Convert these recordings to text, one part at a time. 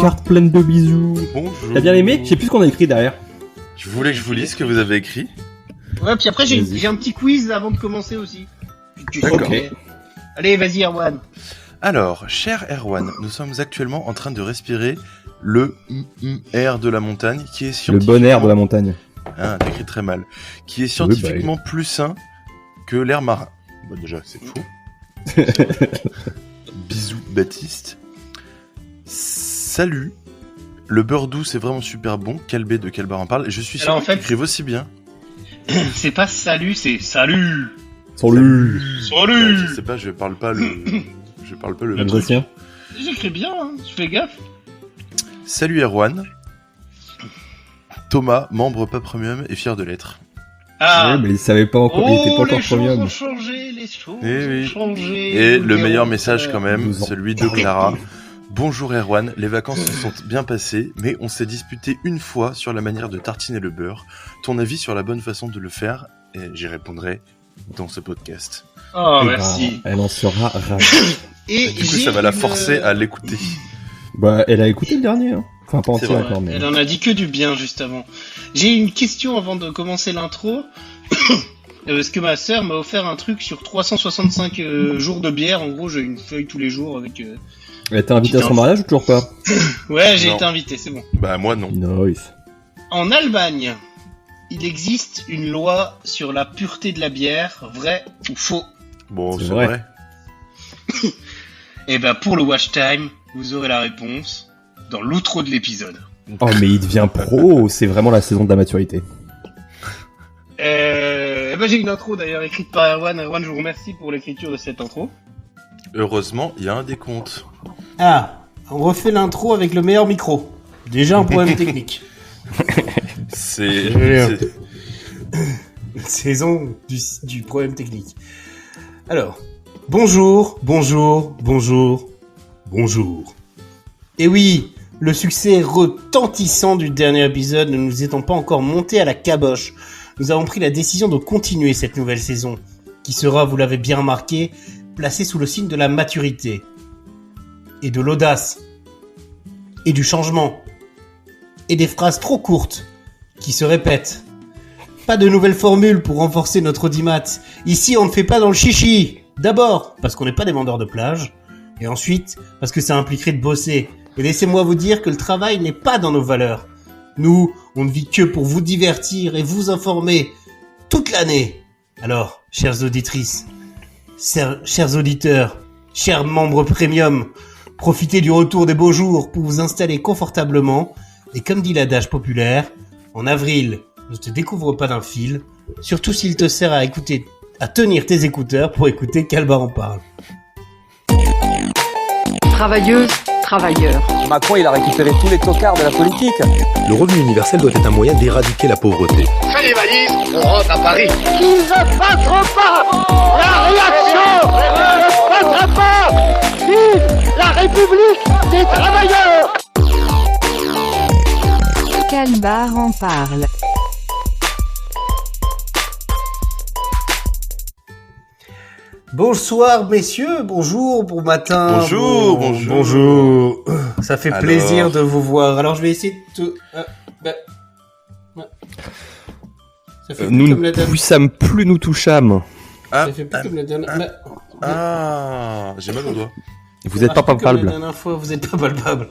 carte pleine de bisous. Bonjour. T'as bien aimé? Je sais plus ce qu'on a écrit derrière. Je voulais que je vous lise ce que vous avez écrit. Ouais, puis après j'ai Vas-y. un petit quiz avant de commencer aussi. D'accord. Ok. Allez, vas-y Erwan. Alors, cher Erwan, nous sommes actuellement en train de respirer le air de la montagne qui est Le scientifiquement... bon air de la montagne. Ah, t'écris très mal. Qui est scientifiquement plus sain que l'air marin. Bon, déjà, c'est faux. Bisous, Baptiste. Salut. Le beurre doux, c'est vraiment super bon. Calbé de quel bar en parle. Je suis sûr Alors, en qu'ils fait- écrivent aussi bien. C'est pas salut, c'est salut. Salut. Salut. Je sais pas, je parle pas le... Je parle pas le... L'Alsacien. J'écris bien, hein. Je fais gaffe. Salut Erwan. Thomas, membre pas premium et fier de l'être. Ah. Ouais, mais il savait pas encore, il était pas Oh, encore les choses premium. ont changé, les choses Eh oui. ont changé. Et le Nous meilleur verrons, message quand même, 12 ans. celui de Clara. Bonjour Erwan, les vacances se sont bien passées, mais on s'est disputé une fois sur la manière de tartiner le beurre. Ton avis sur la bonne façon de le faire, et j'y répondrai dans ce podcast. Oh, Eh merci. ben, elle en sera ravie. Et Du coup, j'ai ça va la une- forcer à l'écouter. Bah, elle a écouté le dernier, hein. Enfin, pas C'est entier vrai. encore, mais... Elle en a dit que du bien juste avant. J'ai une question avant de commencer l'intro. Parce que ma sœur m'a offert un truc sur 365 jours de bière. En gros, j'ai une feuille tous les jours avec... Elle t'a invité à son Putain. mariage ou toujours pas? Ouais, j'ai Non. été invité, c'est bon. Bah moi non. Nice. En Allemagne, il existe une loi sur la pureté de la bière, vrai ou faux? Bon, C'est c'est vrai. vrai. Et ben pour le watch time, vous aurez la réponse dans l'outro de l'épisode. Oh, mais il devient pro, c'est vraiment la saison de la maturité. Et ben j'ai une intro d'ailleurs écrite par Erwan. Erwan, je vous remercie pour l'écriture de cette intro. Heureusement, il y a un décompte. Ah, on refait l'intro avec le meilleur micro. Déjà un problème technique. C'est... Merde. c'est- Saison du problème technique. Alors, bonjour. Et oui, le succès retentissant du dernier épisode ne nous étant pas encore monté à la caboche, nous avons pris la décision de continuer cette nouvelle saison, qui sera, vous l'avez bien remarqué, placée sous le signe de la maturité, et de l'audace, et du changement, et des phrases trop courtes, qui se répètent. Pas de nouvelles formules pour renforcer notre audimat. Ici, on ne fait pas dans le chichi. D'abord, parce qu'on n'est pas des vendeurs de plage. Et ensuite, parce que ça impliquerait de bosser. Et laissez-moi vous dire que le travail n'est pas dans nos valeurs. Nous, on ne vit que pour vous divertir et vous informer toute l'année. Alors, chères auditrices, chers auditeurs, chers membres premium, profitez du retour des beaux jours pour vous installer confortablement. Et comme dit l'adage populaire, en avril, ne te découvre pas d'un fil, surtout s'il te sert à tenir tes écouteurs pour écouter Calbar en parle. Travailleuses, travailleurs. Macron, il a récupéré tous les tocards de la politique. Le revenu universel doit être un moyen d'éradiquer la pauvreté. Fais les valises, on rentre à Paris. Ils ne passeront pas. La réaction ne passera pas. Vive la République des travailleurs. Calbar en parle. Bonsoir messieurs, bonjour, bon matin. Bonjour, bonjour. Bonjour. Ça fait Alors. plaisir de vous voir. Alors je vais essayer de te... Ça fait Nous plus comme la ne dernière. poussâmes plus, nous touchâmes. Ah, Ça fait plus comme la dernière. j'ai mal au doigt. Vous êtes Ça pas marche plus comme la palpable. dernière fois, vous êtes pas palpable.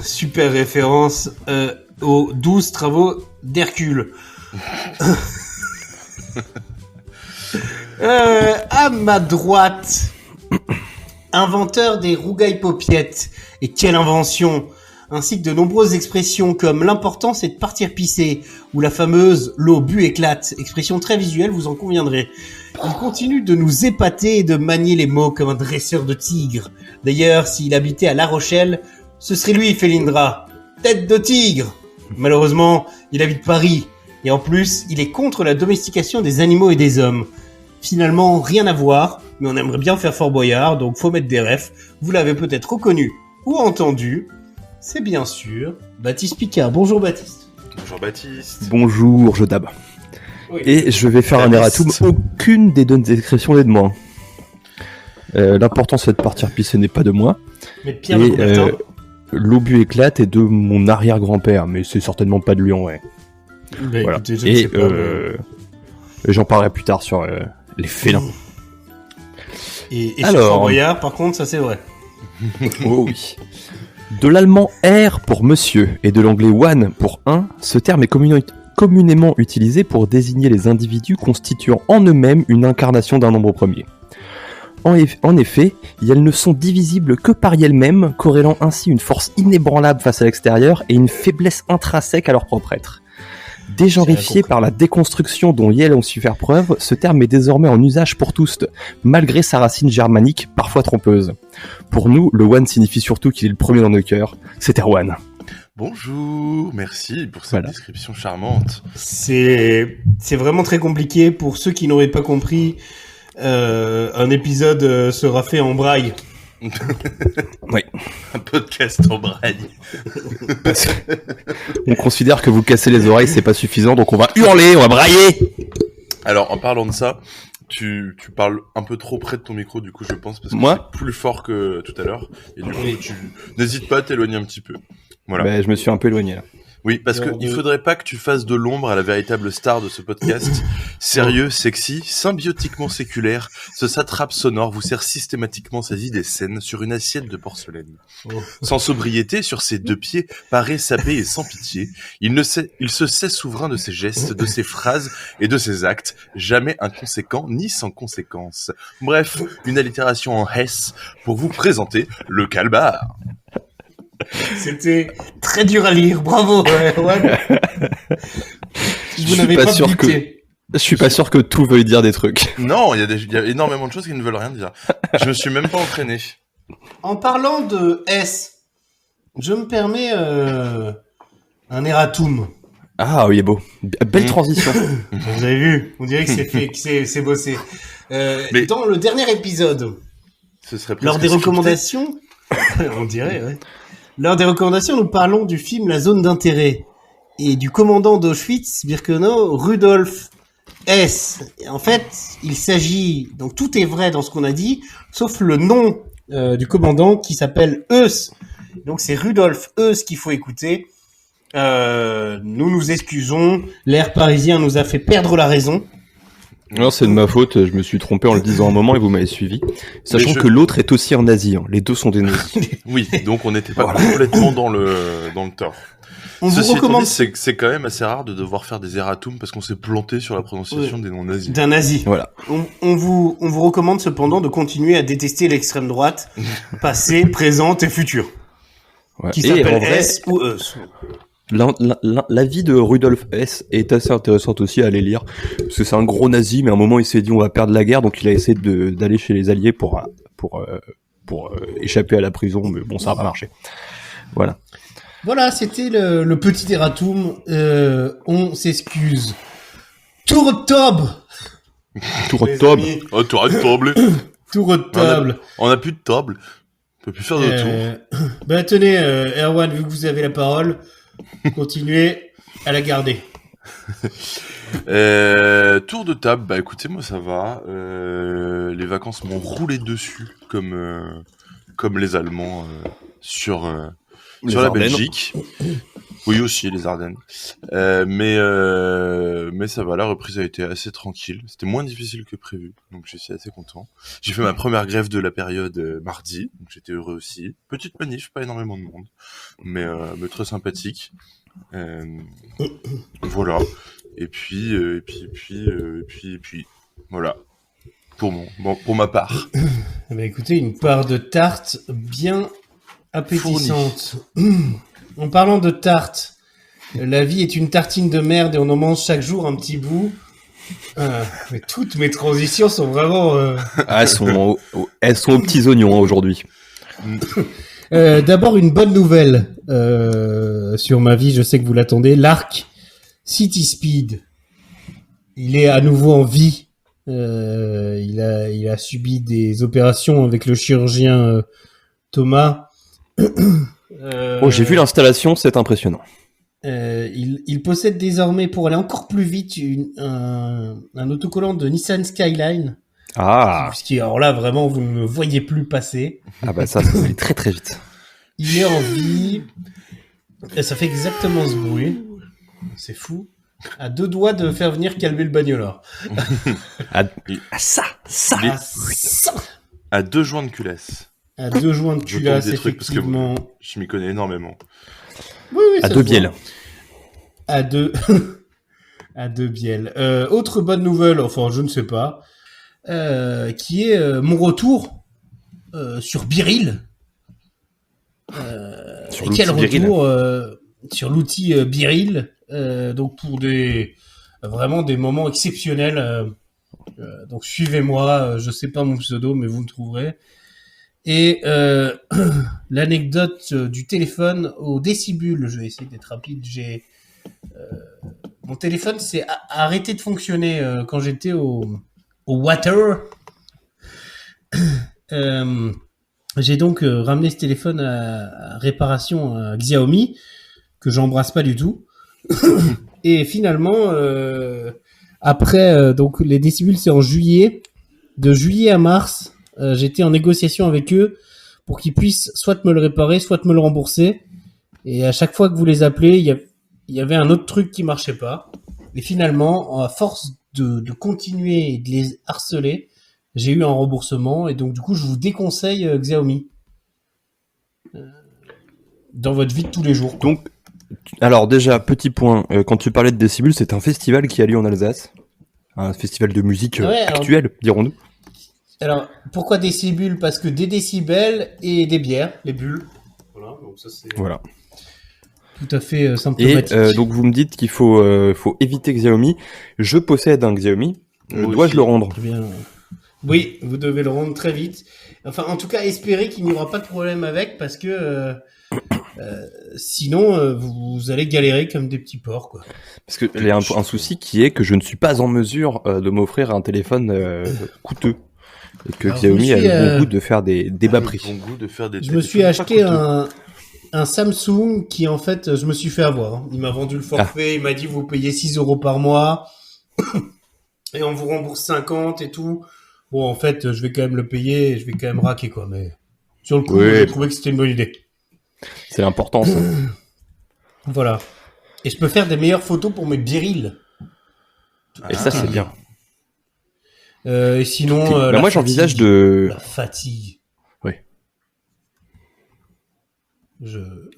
Super référence aux 12 travaux d'Hercule. À ma droite, inventeur des rougailles popiettes. Et quelle invention! Ainsi que de nombreuses expressions comme l'important c'est de partir pisser ou la fameuse l'eau bu éclate, expression très visuelle, vous en conviendrez. Il continue de nous épater et de manier les mots comme un dresseur de tigre. D'ailleurs, s'il habitait à La Rochelle, ce serait lui, Félindra. Tête de tigre! Malheureusement, il habite Paris. Et en plus, il est contre la domestication des animaux et des hommes. Finalement, rien à voir, mais on aimerait bien faire Fort Boyard, donc faut mettre des refs. Vous l'avez peut-être reconnu ou entendu. C'est bien sûr Baptiste Picard. Bonjour Baptiste. Bonjour Baptiste. Bonjour, je dab. Oui. Et je vais faire un erratum. Aucune des deux descriptions n'est de moi. L'important c'est de partir pisser n'est pas de moi. Mais Pierre Et, de Coubertin. l'obus éclate est de mon arrière-grand-père, mais c'est certainement pas de lui en vrai. Bah, Voilà. écoutez, je ne Et sais pas, mais- j'en parlerai plus tard sur les félins. Et Alors. chez Fort Boyard, par contre, ça c'est vrai. Oh oui. De l'allemand R pour monsieur et de l'anglais one pour un, ce terme est communément utilisé pour désigner les individus constituant en eux-mêmes une incarnation d'un nombre premier. En effet, elles ne sont divisibles que par elles-mêmes, corrélant ainsi une force inébranlable face à l'extérieur et une faiblesse intrinsèque à leur propre être. Dégenrifié par la déconstruction dont Yale ont su faire preuve, ce terme est désormais en usage pour tous, malgré sa racine germanique, parfois trompeuse. Pour nous, le one signifie surtout qu'il est le premier dans nos cœurs. C'est Erwan. Bonjour, merci pour cette Voilà. description charmante. C'est vraiment très compliqué pour ceux qui n'auraient pas compris. Un épisode sera fait en braille. Oui. Un podcast en braille. On considère que vous cassez les oreilles, c'est pas suffisant, donc on va hurler, on va brailler. Alors, en parlant de ça, tu parles un peu trop près de ton micro, du coup, je pense, parce que Moi c'est plus fort que tout à l'heure. Et du coup, tu n'hésite pas à t'éloigner un petit peu. Voilà. Bah, je me suis un peu éloigné là. Oui, parce que il faudrait pas que tu fasses de l'ombre à la véritable star de ce podcast. Sérieux, sexy, symbiotiquement séculaire, ce satrape sonore vous sert systématiquement ses idées saines sur une assiette de porcelaine. Sans sobriété, sur ses deux pieds, paré, sapé et sans pitié, il se sait souverain de ses gestes, de ses phrases et de ses actes, jamais inconséquent ni sans conséquence. Bref, une allitération en Hesse pour vous présenter le calbar. C'était très dur à lire, bravo. Ouais. Je Vous suis n'avez pas pas sûr buté. Je suis pas sûr que tout veuille dire des trucs. Non, il y a énormément de choses qui ne veulent rien dire. Je me suis même pas entraîné. En parlant de S, je me permets un erratum. Ah oui, beau. Belle transition. Vous avez vu, on dirait que c'est fait, que c'est bossé. Mais- Dans le dernier épisode, Ce serait lors presque des scripté. recommandations, on dirait, ouais. Lors des recommandations, nous parlons du film La Zone d'intérêt et du commandant d'Auschwitz-Birkenau, Rudolf Hess. Et en fait, il s'agit, donc tout est vrai dans ce qu'on a dit, sauf le nom du commandant qui s'appelle Heuss. Donc c'est Rudolf Heuss qu'il faut écouter. Nous nous excusons, l'air parisien nous a fait perdre la raison. Non, c'est de ma faute, je me suis trompé en le disant un moment et vous m'avez suivi. Sachant Mais je- que l'autre est aussi un nazi, hein. Les deux sont des nazis. Oui, donc on n'était pas complètement dans le tort. On vous Ceci étant recommande dit, c'est quand même assez rare de devoir faire des erratums parce qu'on s'est planté sur la prononciation des noms nazis. d'un nazi. Voilà. On vous recommande cependant de continuer à détester l'extrême droite, passée, présente et future. Ouais. Qui Et en s'appelle vrai, S ou Eus. la vie de Rudolf Hess est assez intéressante aussi à aller lire. Parce que c'est un gros nazi, mais à un moment il s'est dit on va perdre la guerre, donc il a essayé d'aller chez les Alliés pour échapper à la prison, mais bon, ça n'a pas marché. Voilà. Voilà, c'était le petit erratum. On s'excuse. Tour de table. Tour les de table. amis. Oh, tu arrêtes de table. Tour de table. On a plus de table. On peut plus faire de tour. Ben tenez, Erwan, vu que vous avez la parole, continuez à la garder. Tour de table, bah écoutez, moi ça va. Les vacances m'ont roulé dessus comme les Allemands sur Les la Ardennes. Belgique. Oui aussi les Ardennes. Mais ça va, la reprise a été assez tranquille. C'était moins difficile que prévu, donc je suis assez content. J'ai fait ma première grève de la période mardi, donc j'étais heureux aussi. Petite manif, pas énormément de monde, mais très sympathique. Voilà. Et puis, voilà. Pour ma part. Eh ben, écoutez, une part de tarte bien appétissante. En parlant de tarte, la vie est une tartine de merde et on en mange chaque jour un petit bout. Mais toutes mes transitions sont vraiment... Ah, elles sont aux petits oignons hein, aujourd'hui. D'abord, une bonne nouvelle sur ma vie, je sais que vous l'attendez. L'arc City Speed, il est à nouveau en vie. Il a subi des opérations avec le chirurgien Thomas. Oh, j'ai vu l'installation, c'est impressionnant. Il possède désormais, pour aller encore plus vite, un autocollant de Nissan Skyline. Ah, Alors là, vraiment, vous ne me voyez plus passer. ah bah ça va aller très très vite. Il est en vie. Et ça fait exactement ce bruit. C'est fou. À 2 doigts de faire venir calmer le bagnoleur. Ça. Il est À ça. à 2 joints de culasse. À 2 joints de Je culasse, tente des trucs parce que effectivement. je m'y connais énormément. Oui, À ça 2 se voit. bielles. À 2. À 2 bielles. Autre bonne nouvelle, enfin, je ne sais pas, qui est mon retour sur Biril. Sur Et quel l'outil Biril. retour sur l'outil Biril, donc pour vraiment des moments exceptionnels. Donc suivez-moi, je sais pas mon pseudo, mais vous me trouverez. Et l'anecdote du téléphone au décibule, je vais essayer d'être rapide. Mon téléphone s'est arrêté de fonctionner quand j'étais au water. J'ai donc ramené ce téléphone à réparation à Xiaomi, que j'embrasse pas du tout. Et finalement, après, donc les décibules, c'est en juillet. De juillet à mars, j'étais en négociation avec eux pour qu'ils puissent soit me le réparer, soit me le rembourser. Et à chaque fois que vous les appelez, il y avait un autre truc qui marchait pas. Et finalement, à force de continuer et de les harceler, j'ai eu un remboursement. Et donc, du coup, je vous déconseille Xiaomi. Dans votre vie de tous les jours, quoi. Donc, alors déjà, petit point, quand tu parlais de décibules, c'est un festival qui a lieu en Alsace. Un festival de musique Ouais, alors- actuelle, dirons-nous. Alors, pourquoi décibules? Parce que des décibels et des bières, les bulles. Voilà, donc ça c'est Voilà. tout à fait Et symptomatique. donc vous me dites qu'il faut éviter Xiaomi. Je possède un Xiaomi. Moi Dois-je aussi. le rendre? Eh bien, oui, vous devez le rendre très vite. Enfin, en tout cas, espérez qu'il n'y aura pas de problème avec, parce que sinon, vous allez galérer comme des petits porcs, quoi. Parce que il y a un souci qui est que je ne suis pas en mesure de m'offrir un téléphone coûteux. Et que Alors, Xiaomi je me suis, a le bon goût de faire des bas prix. Le bon goût de faire des Je me suis téléphones pas acheté coûteux. un Samsung qui, en fait, je me suis fait avoir. Hein. Il m'a vendu le forfait, il m'a dit, vous payez 6 € par mois, et on vous rembourse 50 et tout. Bon, en fait, je vais quand même le payer, et je vais quand même raquer, quoi. Mais sur le coup, Oui. j'ai trouvé que c'était une bonne idée. C'est l'important, ça. Voilà. Et je peux faire des meilleures photos pour mes birils. Et ça, c'est bien. Et sinon, Bah, la moi, j'envisage fatigue. de... La fatigue. Oui. Tu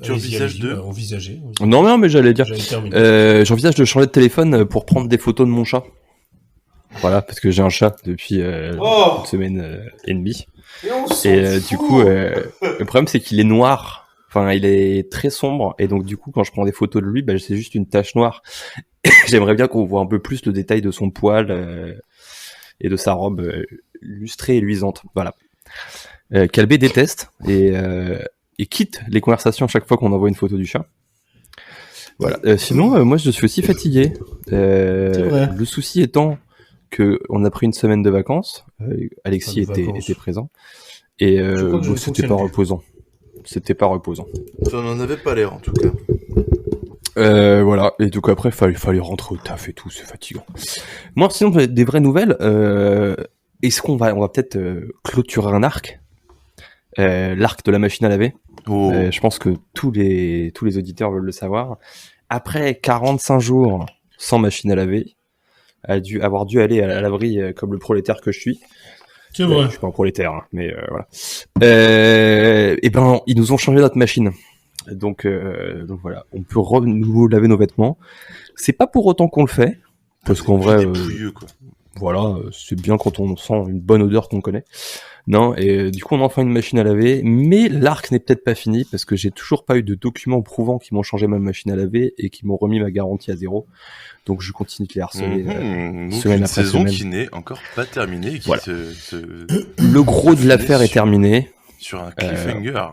Allez-y, envisages allez-y, de- envisager. Non, mais j'allais dire... J'avais terminé. J'envisage de changer de téléphone pour prendre des photos de mon chat. Voilà, parce que j'ai un chat depuis Oh, une semaine et demie. et on s'en Et fout. du coup, le problème, c'est qu'il est noir. Enfin, il est très sombre. Et donc, du coup, quand je prends des photos de lui, bah, c'est juste une tache noire. J'aimerais bien qu'on voit un peu plus le détail de son poil et de sa robe lustrée et luisante. Voilà. Calbé déteste et quitte les conversations chaque fois qu'on envoie une photo du chat. Voilà. Sinon, moi, je suis aussi fatigué. C'est vrai. Le souci étant que on a pris une semaine de vacances. Alexis Pas de vacances. était présent. Et Je crois que je bon, c'était fonctionne pas plus. reposant. C'était pas reposant. Ça n'en avait pas l'air en tout cas. Voilà. Et donc après, fallait rentrer au taf et tout. C'est fatigant. Moi, sinon, des vraies nouvelles. Est-ce qu'on va peut-être clôturer un arc, l'arc de la machine à laver. Oh. Je pense que tous les auditeurs veulent le savoir. Après 45 jours sans machine à laver, avoir dû aller à la laverie comme le prolétaire que je suis. C'est vrai. Je suis pas un prolétaire, hein, mais voilà. Et ben, ils nous ont changé notre machine. Donc voilà, on peut nous laver nos vêtements. C'est pas pour autant qu'on le fait, parce qu'en vrai, Dépouilleux, quoi. voilà, c'est bien quand on sent une bonne odeur qu'on connaît. Non, et du coup, on a enfin une machine à laver, mais l'arc n'est peut-être pas fini, parce que j'ai toujours pas eu de documents prouvant qu'ils m'ont changé ma machine à laver et qu'ils m'ont remis ma garantie à 0. Donc je continue de les harceler. Donc semaine une après saison semaine. qui n'est encore pas terminée et qui Voilà. se Le gros de l'affaire est terminé. sur un cliffhanger.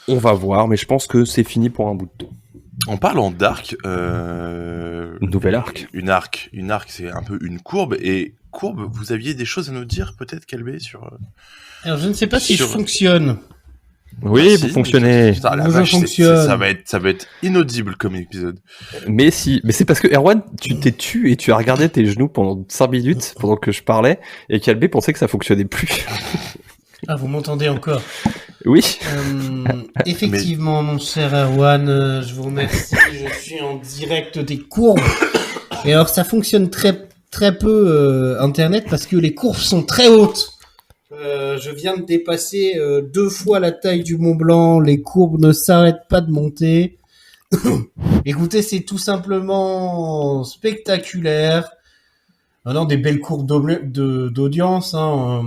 On va voir, mais je pense que c'est fini pour un bout de temps. En parlant d'arc, Nouvel arc. Une arc, c'est un peu une courbe. Et courbe, vous aviez des choses à nous dire peut-être, Calbé, sur. Alors, je ne sais pas si je Sur- fonctionne. Oui, Ah, vous si, fonctionnez. Putain, la Moi, je vache, fonctionne. ça va être inaudible comme épisode. Mais si, mais c'est parce que Erwan, tu t'es tu et tu as regardé tes genoux pendant 5 minutes pendant que je parlais et qu'Albé pensait que ça fonctionnait plus. Ah, vous m'entendez encore? Oui. Effectivement, mon cher Erwan, je vous remercie. Je suis en direct des courbes. Et alors, ça fonctionne très peu Internet parce que les courbes sont très hautes. Je viens de dépasser 2 fois la taille du Mont Blanc. Les courbes ne s'arrêtent pas de monter. Écoutez, c'est tout simplement spectaculaire. Non, des belles courbes d'audience. Hein.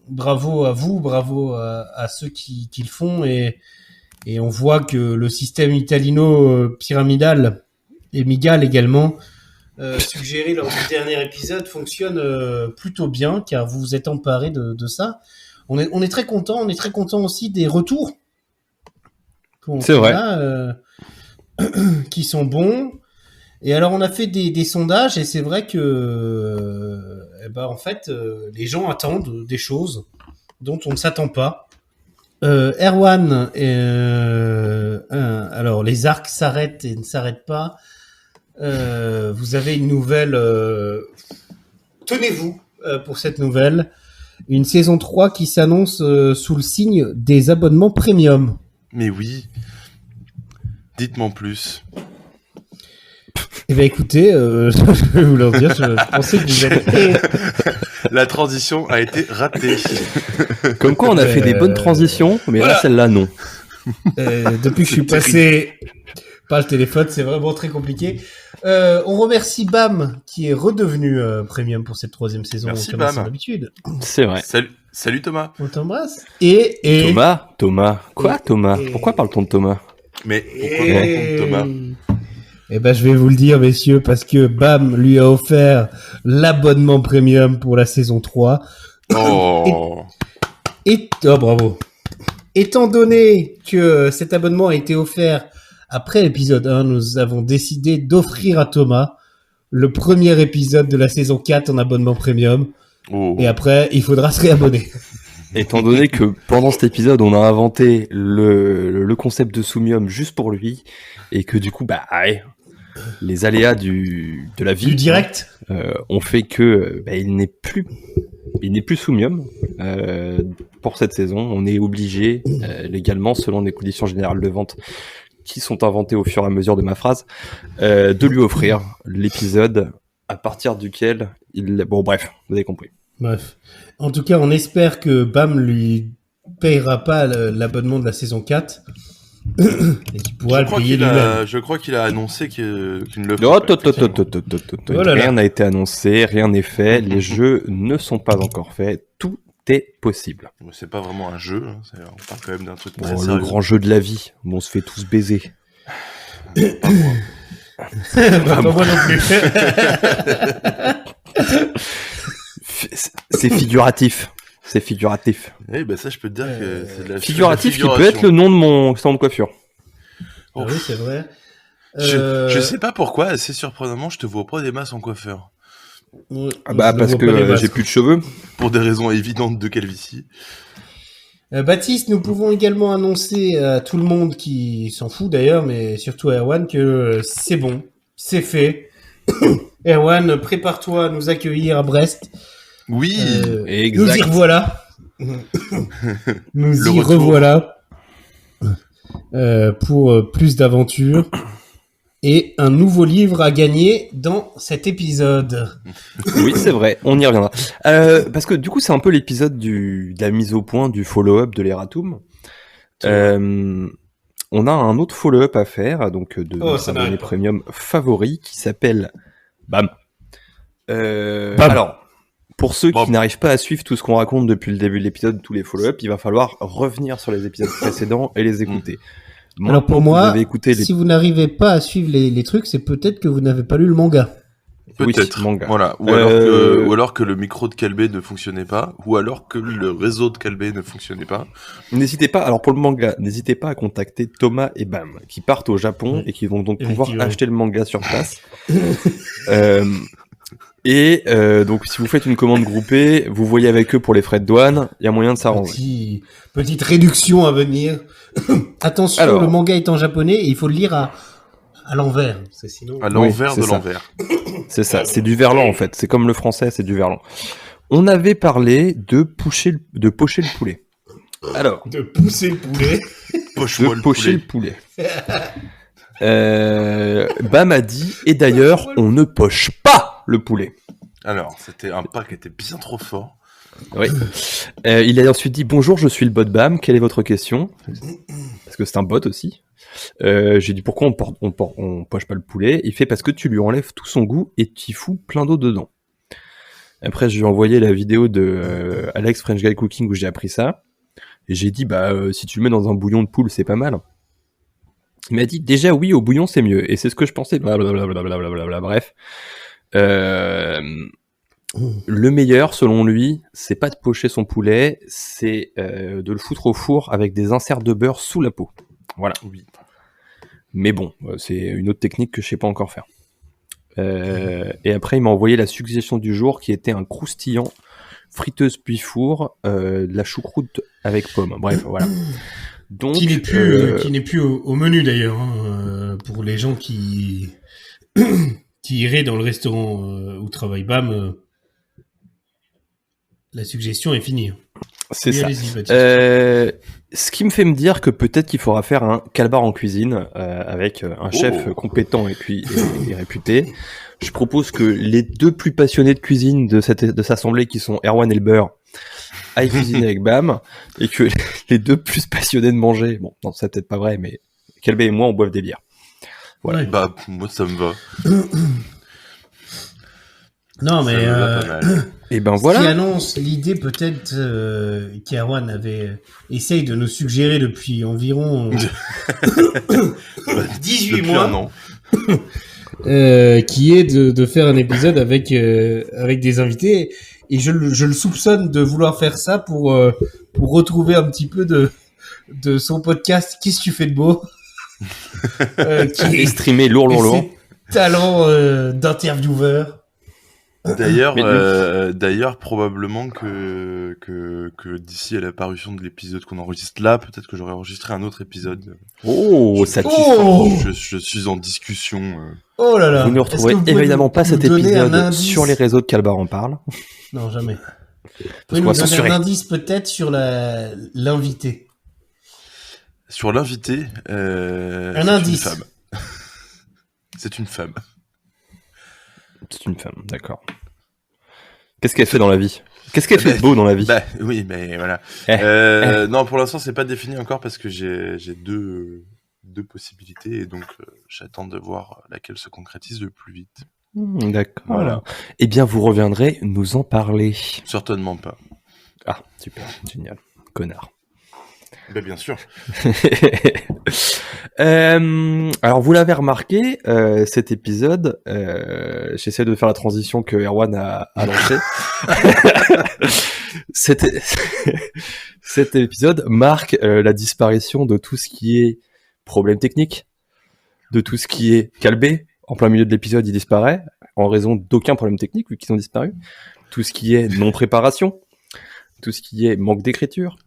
Bravo à vous, bravo à ceux qui le font. Et on voit que le système italino-pyramidal et Migal également, suggéré lors du dernier épisode, fonctionne plutôt bien, car vous vous êtes emparé de ça. On est très content. On est très content aussi des retours. C'est vrai. Qui sont bons. Et alors on a fait des sondages et c'est vrai que en fait les gens attendent des choses dont on ne s'attend pas. Erwan, alors les arcs s'arrêtent et ne s'arrêtent pas. Vous avez une nouvelle. Tenez-vous pour cette nouvelle. Une saison 3 qui s'annonce sous le signe des abonnements premium. Mais oui. Dites-moi en plus. Eh ben écoutez, je vais vous leur dire, je pensais que vous alliez... La transition a été ratée. Comme quoi on a fait des bonnes transitions, mais voilà. Là celle-là non. Depuis que je suis passé par le téléphone, c'est vraiment très compliqué. On remercie Bam qui est redevenu premium pour cette 3e saison. Merci comme Bam. à son habitude. C'est vrai. Salut Thomas. On t'embrasse. Et Thomas. Quoi Thomas? Et- Pourquoi parle-t-on de Thomas? Mais pourquoi parle-t-on de Thomas? Eh ben, je vais vous le dire, messieurs, parce que Bam lui a offert l'abonnement premium pour la saison 3. Oh. Oh, bravo. Étant donné que cet abonnement a été offert après l'épisode 1, nous avons décidé d'offrir à Thomas le premier épisode de la saison 4 en abonnement premium. Oh. Et après, il faudra se réabonner. Étant donné que pendant cet épisode, on a inventé le concept de Soumium juste pour lui, et que du coup, les aléas de la vie Du direct. ont fait que il n'est plus Soumium pour cette saison. On est obligé légalement, selon les conditions générales de vente qui sont inventées au fur et à mesure de ma phrase, de lui offrir l'épisode à partir duquel bon bref, vous avez compris. Bref. En tout cas, on espère que Bam lui payera pas l'abonnement de la saison 4 et qu'il pourra le payer lui-même. Je crois qu'il a annoncé qu'il ne le Oh, Oh là là. rien n'a été annoncé, rien n'est fait, les jeux ne sont pas encore faits, tout est possible. C'est pas vraiment un jeu, hein. On parle quand même d'un truc très Bon, sérieux. le grand jeu de la vie, où on se fait tous baiser. Pas moi non plus. C'est figuratif. C'est figuratif. Eh ben ça, je peux te dire que c'est de la Figuratif qui figuration. peut être le nom de mon salon de coiffure. Ah oui, c'est vrai. Je sais pas pourquoi, assez surprenamment, je te vois pas des masses en coiffeur. Ouais, Parce je ne vois pas les que masques. j'ai plus de cheveux. Pour des raisons évidentes de calvitie. Baptiste, nous pouvons également annoncer à tout le monde qui s'en fout d'ailleurs, mais surtout à Erwan, que c'est bon, c'est fait. Erwan, prépare-toi à nous accueillir à Brest. Oui, Exact. Nous y revoilà. Nous Le y retour. revoilà pour plus d'aventures et un nouveau livre à gagner dans cet épisode. Oui, c'est vrai, on y reviendra. Parce que du coup, c'est un peu l'épisode de la mise au point du follow-up de l'Eratum. On a un autre follow-up à faire, donc de notre ça abonné n'arrête pas. premium favori, qui s'appelle Bam. Bam. Alors, pour ceux Bam. qui n'arrivent pas à suivre tout ce qu'on raconte depuis le début de l'épisode, tous les follow-up, il va falloir revenir sur les épisodes précédents et les écouter. Alors pour Maintenant que moi, vous avez écouté les si vous n'arrivez pas à suivre les trucs, c'est peut-être que vous n'avez pas lu le manga. peut-être. Oui, manga. Voilà. Ou alors que le micro de Calbé ne fonctionnait pas, ou alors que le réseau de Calbé ne fonctionnait pas. N'hésitez pas, alors pour le manga, n'hésitez pas à contacter Thomas et Bam, qui partent au Japon et qui vont donc pouvoir Effectivement. acheter le manga sur place. Donc si vous faites une commande groupée, vous voyez avec eux pour les frais de douane, il y a moyen de s'arranger. Petite réduction à venir. Attention, Alors. le manga est en japonais et il faut le lire à l'envers. C'est sinon. À l'envers c'est de ça. l'envers. C'est ça, c'est du verlan en fait, c'est comme le français, c'est du verlan. On avait parlé de pocher le poulet. Alors, De pousser le poulet. Poche-moi de pocher le poulet. Bam a dit, et d'ailleurs, on ne poche pas le poulet. Alors, c'était un pas qui était bien trop fort. Oui. Il a ensuite dit, bonjour, je suis le bot Bam, quelle est votre question? Parce que c'est un bot aussi. J'ai dit, pourquoi on poche pas le poulet? Il fait, parce que tu lui enlèves tout son goût et tu y fous plein d'eau dedans. Après, je lui ai envoyé la vidéo de Alex French Guy Cooking où j'ai appris ça. Et j'ai dit, si tu le mets dans un bouillon de poule, c'est pas mal. Il m'a dit, déjà oui, au bouillon, c'est mieux. Et c'est ce que je pensais. Blablabla, bref. Le meilleur, selon lui, c'est pas de pocher son poulet, c'est de le foutre au four avec des inserts de beurre sous la peau. Voilà. Oui. Mais bon, c'est une autre technique que je sais pas encore faire. Et après, il m'a envoyé la suggestion du jour qui était un croustillant friteuse puis four, de la choucroute avec pomme. Bref, voilà. Donc, Qui n'est plus au menu d'ailleurs, hein, pour les gens qui iraient dans le restaurant où travaille Bam. La suggestion est finie. c'est Oui, ça. allez-y, Baptiste. Ce qui me fait me dire que peut-être qu'il faudra faire un calbar en cuisine avec un chef compétent et réputé. Je propose que les deux plus passionnés de cuisine de cette assemblée, qui sont Erwan et le beurre, aillent cuisiner avec Bam, et que les deux plus passionnés de manger, bon, non, c'est peut-être pas vrai, mais Calbé et moi, on boive des bières. Voilà. Ouais. Bah, moi, ça me va. Non, mais Ça me va pas mal. Et ben ce qui voilà. annonce l'idée peut-être qu'Erwan essaye de nous suggérer depuis environ 18 Depuis mois. un an. Qui est de faire un épisode avec des invités, et je le soupçonne de vouloir faire ça pour retrouver un petit peu de son podcast Qu'est-ce que tu fais de beau, qui Et est streamer lourd. ses talents d'intervieweur. D'ailleurs, probablement que d'ici à la parution de l'épisode qu'on enregistre là, peut-être que j'aurai enregistré un autre épisode. Oh, ça tue. Oh, Je suis en discussion. oh là là. Vous ne Est-ce que retrouverez vous pouvez évidemment pas nous cet donner un épisode indice sur les réseaux de Calbar en parle. Non, jamais. Vous Parce pouvez qu'on nous va donner censurer. un indice peut-être sur l'invité. Sur l'invité, c'est indice. une femme. C'est une femme. C'est une femme, d'accord. Qu'est-ce qu'elle fait dans la vie? Qu'est-ce qu'elle fait de beau dans la vie? Bah oui, mais voilà. Non, pour l'instant, c'est pas défini encore parce que j'ai deux possibilités et donc j'attends de voir laquelle se concrétise le plus vite. D'accord. Voilà. Eh bien, vous reviendrez nous en parler. Certainement pas. Ah, super, génial. Connard. Bah bien sûr. Alors, vous l'avez remarqué, cet épisode, j'essaie de faire la transition que Erwan a lancée. Cet épisode marque la disparition de tout ce qui est problème technique, de tout ce qui est Calbé. En plein milieu de l'épisode, il disparaît, en raison d'aucun problème technique, vu qu'ils ont disparu. Tout ce qui est non-préparation, tout ce qui est manque d'écriture,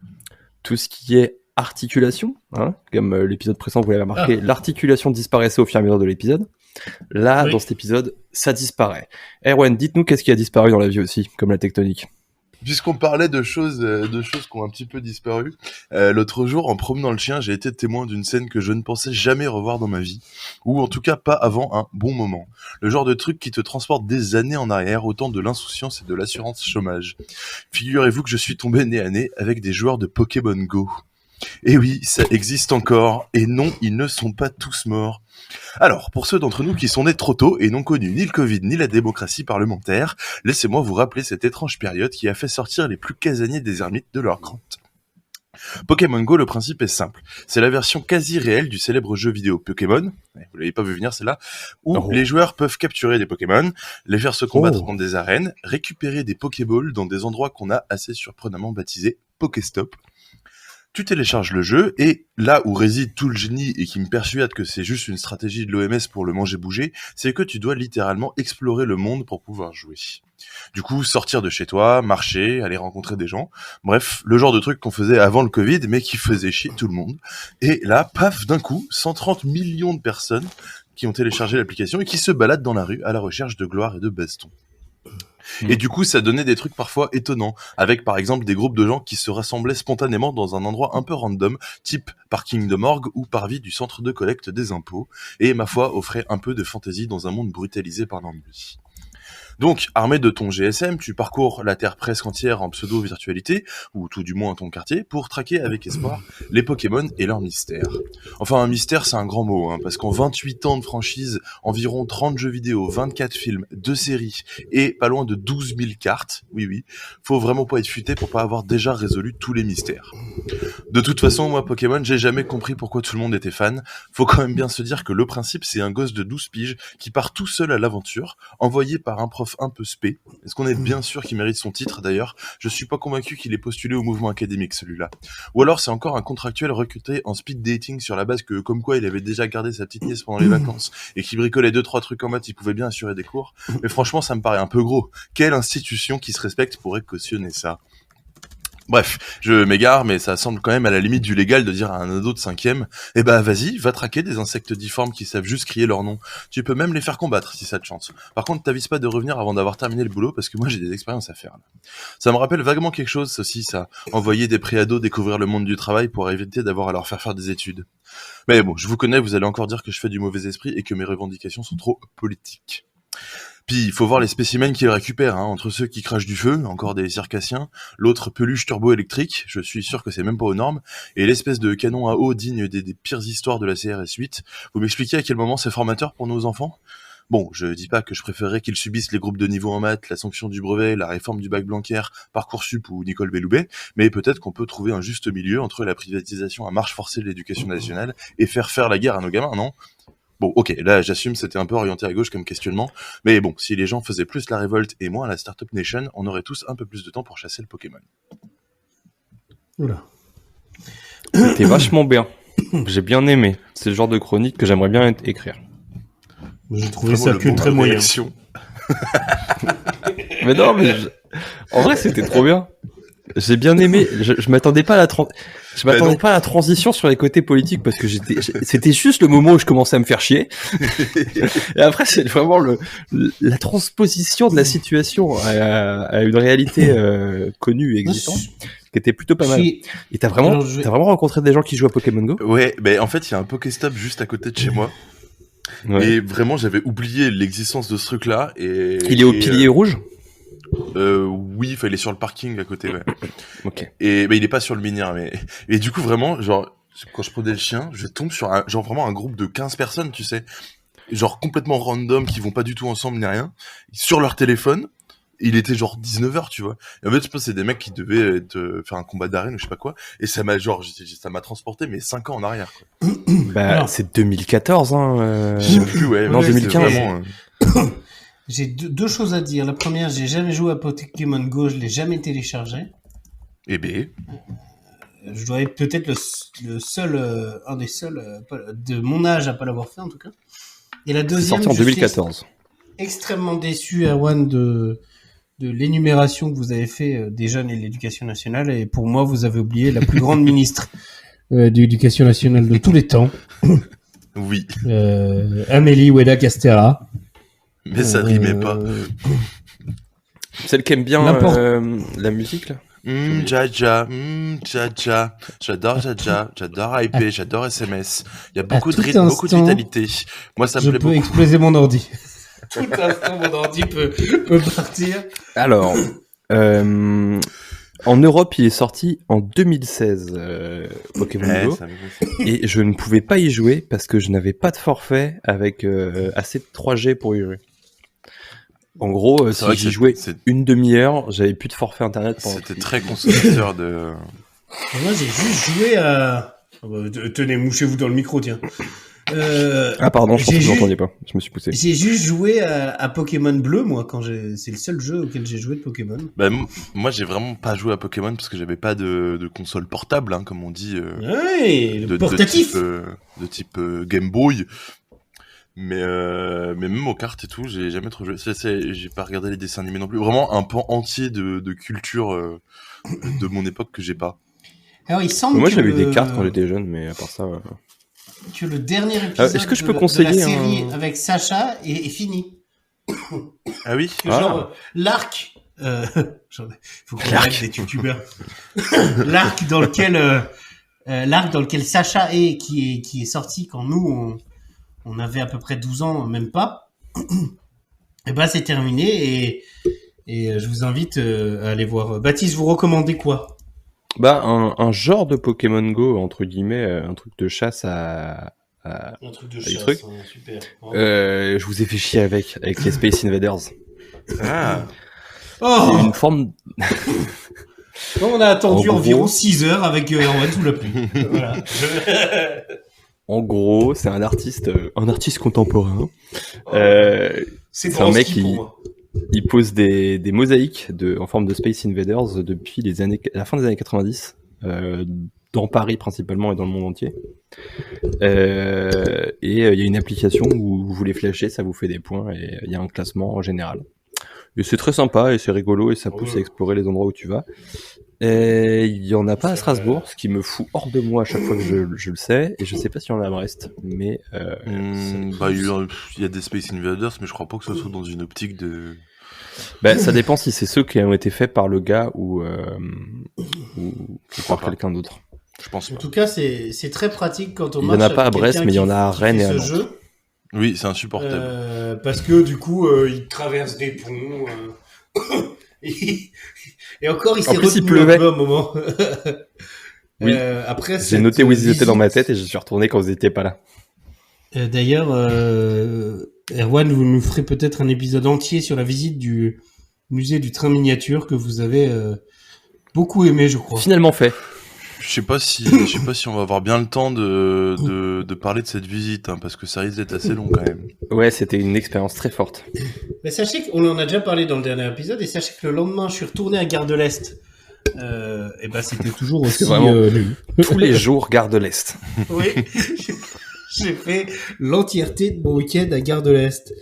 tout ce qui est articulation, hein, comme l'épisode précédent, vous l'avez remarqué, l'articulation disparaissait au fur et à mesure de l'épisode. Là, Oui. dans cet épisode, ça disparaît. Erwan, dites-nous qu'est-ce qui a disparu dans la vie aussi, comme la tectonique. Puisqu'on parlait de choses qui ont un petit peu disparu, l'autre jour, en promenant le chien, j'ai été témoin d'une scène que je ne pensais jamais revoir dans ma vie, ou en tout cas pas avant un bon moment. Le genre de truc qui te transporte des années en arrière, autant de l'insouciance et de l'assurance chômage. Figurez-vous que je suis tombé nez à nez avec des joueurs de Pokémon Go. Et oui, ça existe encore, et non, ils ne sont pas tous morts. Alors, pour ceux d'entre nous qui sont nés trop tôt et n'ont connu ni le Covid ni la démocratie parlementaire, laissez-moi vous rappeler cette étrange période qui a fait sortir les plus casaniers des ermites de leur grotte. Pokémon Go, le principe est simple. C'est la version quasi réelle du célèbre jeu vidéo Pokémon, vous l'avez pas vu venir celle-là, où les joueurs peuvent capturer des Pokémon, les faire se combattre dans des arènes, récupérer des Pokéballs dans des endroits qu'on a assez surprenamment baptisés Pokéstop. Tu télécharges le jeu, et là où réside tout le génie et qui me persuade que c'est juste une stratégie de l'OMS pour le manger-bouger, c'est que tu dois littéralement explorer le monde pour pouvoir jouer. Du coup, sortir de chez toi, marcher, aller rencontrer des gens, bref, le genre de truc qu'on faisait avant le Covid, mais qui faisait chier tout le monde. Et là, paf, d'un coup, 130 millions de personnes qui ont téléchargé l'application et qui se baladent dans la rue à la recherche de gloire et de baston. Et du coup, ça donnait des trucs parfois étonnants, avec par exemple des groupes de gens qui se rassemblaient spontanément dans un endroit un peu random, type parking de morgue ou parvis du centre de collecte des impôts, et ma foi offrait un peu de fantaisie dans un monde brutalisé par l'ennui. Donc, armé de ton GSM, tu parcours la Terre presque entière en pseudo-virtualité, ou tout du moins ton quartier, pour traquer avec espoir les Pokémon et leurs mystères. Enfin, un mystère, c'est un grand mot, parce qu'en 28 ans de franchise, environ 30 jeux vidéo, 24 films, 2 séries, et pas loin de 12 000 cartes, oui, faut vraiment pas être futé pour pas avoir déjà résolu tous les mystères. De toute façon, moi, Pokémon, j'ai jamais compris pourquoi tout le monde était fan. Faut quand même bien se dire que le principe, c'est un gosse de 12 piges qui part tout seul à l'aventure, envoyé par un prof un peu spé. Est-ce qu'on est bien sûr qu'il mérite son titre d'ailleurs? Je suis pas convaincu qu'il ait postulé au mouvement académique celui-là. Ou alors c'est encore un contractuel recruté en speed dating sur la base que comme quoi il avait déjà gardé sa petite nièce pendant les vacances et qui bricolait 2-3 trucs en maths, il pouvait bien assurer des cours. Mais franchement ça me paraît un peu gros. Quelle institution qui se respecte pourrait cautionner ça? Bref, je m'égare, mais ça semble quand même à la limite du légal de dire à un ado de 5e, eh ben vas-y, va traquer des insectes difformes qui savent juste crier leur nom. Tu peux même les faire combattre si ça te chante. Par contre, t'avises pas de revenir avant d'avoir terminé le boulot, parce que moi j'ai des expériences à faire. Là. Ça me rappelle vaguement quelque chose, ceci, ça. Envoyer des pré-ados découvrir le monde du travail pour éviter d'avoir à leur faire des études. Mais bon, je vous connais, vous allez encore dire que je fais du mauvais esprit et que mes revendications sont trop politiques. Puis il faut voir les spécimens qu'ils récupèrent, entre ceux qui crachent du feu, encore des circassiens, l'autre peluche turbo-électrique, je suis sûr que c'est même pas aux normes, et l'espèce de canon à eau digne des pires histoires de la CRS 8. Vous m'expliquez à quel moment c'est formateur pour nos enfants? Bon, je dis pas que je préférerais qu'ils subissent les groupes de niveau en maths, la sanction du brevet, la réforme du bac Blanquer, Parcoursup ou Nicole Belloubet, mais peut-être qu'on peut trouver un juste milieu entre la privatisation à marche forcée de l'éducation nationale et faire la guerre à nos gamins, non? Bon, ok, là j'assume, c'était un peu orienté à gauche comme questionnement, mais bon, si les gens faisaient plus la révolte et moins la Startup Nation, on aurait tous un peu plus de temps pour chasser le Pokémon. Oula. C'était vachement bien. J'ai bien aimé. C'est le genre de chronique que j'aimerais bien écrire. J'ai trouvé ça que très moyen. Mais non, en vrai c'était trop bien. J'ai bien aimé. Je m'attendais pas à la transition sur les côtés politiques parce que c'était juste le moment où je commençais à me faire chier. Et après, c'est vraiment la transposition de la situation à une réalité connue et existante, qui était plutôt pas mal. Et t'as vraiment rencontré des gens qui jouent à Pokémon Go? Ouais, ben en fait, il y a un Pokéstop juste à côté de chez moi. Ouais. Et vraiment, j'avais oublié l'existence de ce truc-là. Il est au pilier rouge? Oui, il est sur le parking à côté, ouais. Ok. Et il est pas sur le minière, mais et du coup vraiment, genre quand je prenais le chien, je tombe sur vraiment un groupe de 15 personnes, tu sais, genre complètement random qui vont pas du tout ensemble ni rien, sur leur téléphone. Il était genre 19h, tu vois. Et en fait, je pense que c'est des mecs qui devaient faire un combat d'arène ou je sais pas quoi. Et ça m'a transporté, mais 5 ans en arrière, quoi. Bah, c'est 2014, Je sais plus, ouais. Non, 2015. Vraiment, J'ai deux choses à dire. La première, j'ai jamais joué à Pokémon Go, je l'ai jamais téléchargé. Eh ben. Je dois être peut-être le seul, un des seuls de mon âge à pas l'avoir fait en tout cas. Et la deuxième, c'est sorti en 2014. Extrêmement déçu, Erwan, de l'énumération que vous avez fait des jeunes et de l'éducation nationale. Et pour moi, vous avez oublié la plus grande ministre de l'éducation nationale de tous les temps. Oui. Amélie Oueda Castera. Mais ça rimait pas. Celle qui aime bien la musique, là. Jaja, j'adore Jaja, j'adore IP, j'adore SMS. Il y a beaucoup de rythme, beaucoup de vitalité. Moi, ça me plaît beaucoup. Je peux exploser mon ordi. Tout instant, mon ordi peut partir. Alors, en Europe, il est sorti en 2016, Pokémon Go, et je ne pouvais pas y jouer parce que je n'avais pas de forfait avec assez de 3G pour y jouer. En gros, si j'y jouais une demi-heure, j'avais plus de forfait internet. C'était très consommateur de... Moi, j'ai juste joué à... Tenez, mouchez-vous dans le micro, tiens. Ah pardon, je pense que vous n'entendiez pas. Je me suis poussé. J'ai juste joué à Pokémon Bleu, moi, c'est le seul jeu auquel j'ai joué de Pokémon. Bah, moi, j'ai vraiment pas joué à Pokémon parce que j'avais pas de console portable, comme on dit. Ouais, portatif. De type Game Boy. Mais même aux cartes et tout, j'ai jamais trop joué. J'ai pas regardé les dessins animés non plus. Vraiment un pan entier de culture de mon époque que j'ai pas. Alors, il semble moi, j'avais eu des cartes quand j'étais jeune, mais à part ça... Que le dernier épisode est-ce que je peux conseiller de la série avec Sacha est fini. Ah oui. Genre l'arc. Faut qu'on arrête des youtubeurs. L'arc dans lequel Sacha est, qui est sorti quand nous on avait à peu près 12 ans, même pas. Et ben c'est terminé et je vous invite à aller voir. Baptiste, vous recommandez quoi? Bah un genre de Pokémon Go entre guillemets, un truc de chasse à Un truc de des chasse, trucs. hein, super. Je vous ai fait chier avec les Space Invaders. Ah. Oh, C'est une forme. on a attendu En gros- environ 6 heures avec Erwan sous la pluie. Voilà. En gros, c'est un artiste contemporain. C'est un mec Brodsky pour qui- moi. Il pose des mosaïques en forme de Space Invaders depuis la fin des années 90, dans Paris principalement et dans le monde entier. Et il y a une application où vous les flashez, ça vous fait des points et il y a un classement en général. Et c'est très sympa et c'est rigolo et ça pousse à explorer les endroits où tu vas. Et il y en a pas à Strasbourg, ce qui me fout hors de moi à chaque fois que je le sais, et je sais pas s'il y en a à Brest, mais Il y a des Space Invaders, mais je crois pas que ce soit dans une optique de. ça dépend si c'est ceux qui ont été faits par le gars ou par quelqu'un d'autre. Je pense En pas. tout cas, c'est très pratique quand on Il y marche en a pas avec à Brest, quelqu'un mais il y en qui- a à qui Rennes fait et à ce Nantes. jeu. Oui, c'est insupportable. Parce que du coup, il traverse des ponts. Et encore, il s'est plus, il retenu pleuvait. un peu à un moment. Oui. Après, J'ai cette noté où ils étaient visite- dans ma tête et je suis retourné quand vous étiez pas là. D'ailleurs, Erwan, vous nous ferez peut-être un épisode entier sur la visite du musée du train miniature que vous avez beaucoup aimé, je crois. Finalement fait. Je sais pas si on va avoir bien le temps de parler de cette visite, hein, parce que ça risque d'être assez long quand même. Ouais, c'était une expérience très forte. Mais sachez qu'on en a déjà parlé dans le dernier épisode, et sachez que le lendemain, je suis retourné à Gare de l'Est. Et ben, c'était toujours aussi vraiment- nul. Tous les jours, Gare de l'Est. Oui, j'ai fait l'entièreté de mon week-end à Gare de l'Est.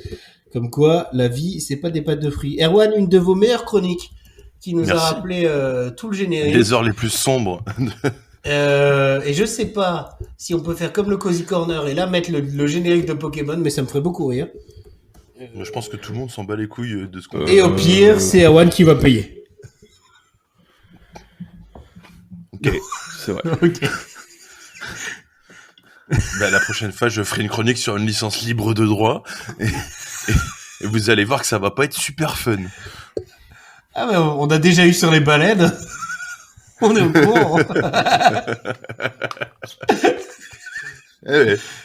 Comme quoi, la vie, c'est pas des pâtes de fruits. Erwan, une de vos meilleures chroniques, qui nous a Merci. rappelé tout le générique. Les heures les plus sombres. Et je sais pas si on peut faire comme le Cozy Corner et là mettre le générique de Pokémon, mais ça me ferait beaucoup rire. Moi, je pense que tout le monde s'en bat les couilles de ce qu'on. Et au pire, c'est Erwan qui va payer. Ok, c'est vrai. Ok. La prochaine fois, je ferai une chronique sur une licence libre de droit. Et vous allez voir que ça va pas être super fun. Ah mais on a déjà eu sur les baleines. On est au courant.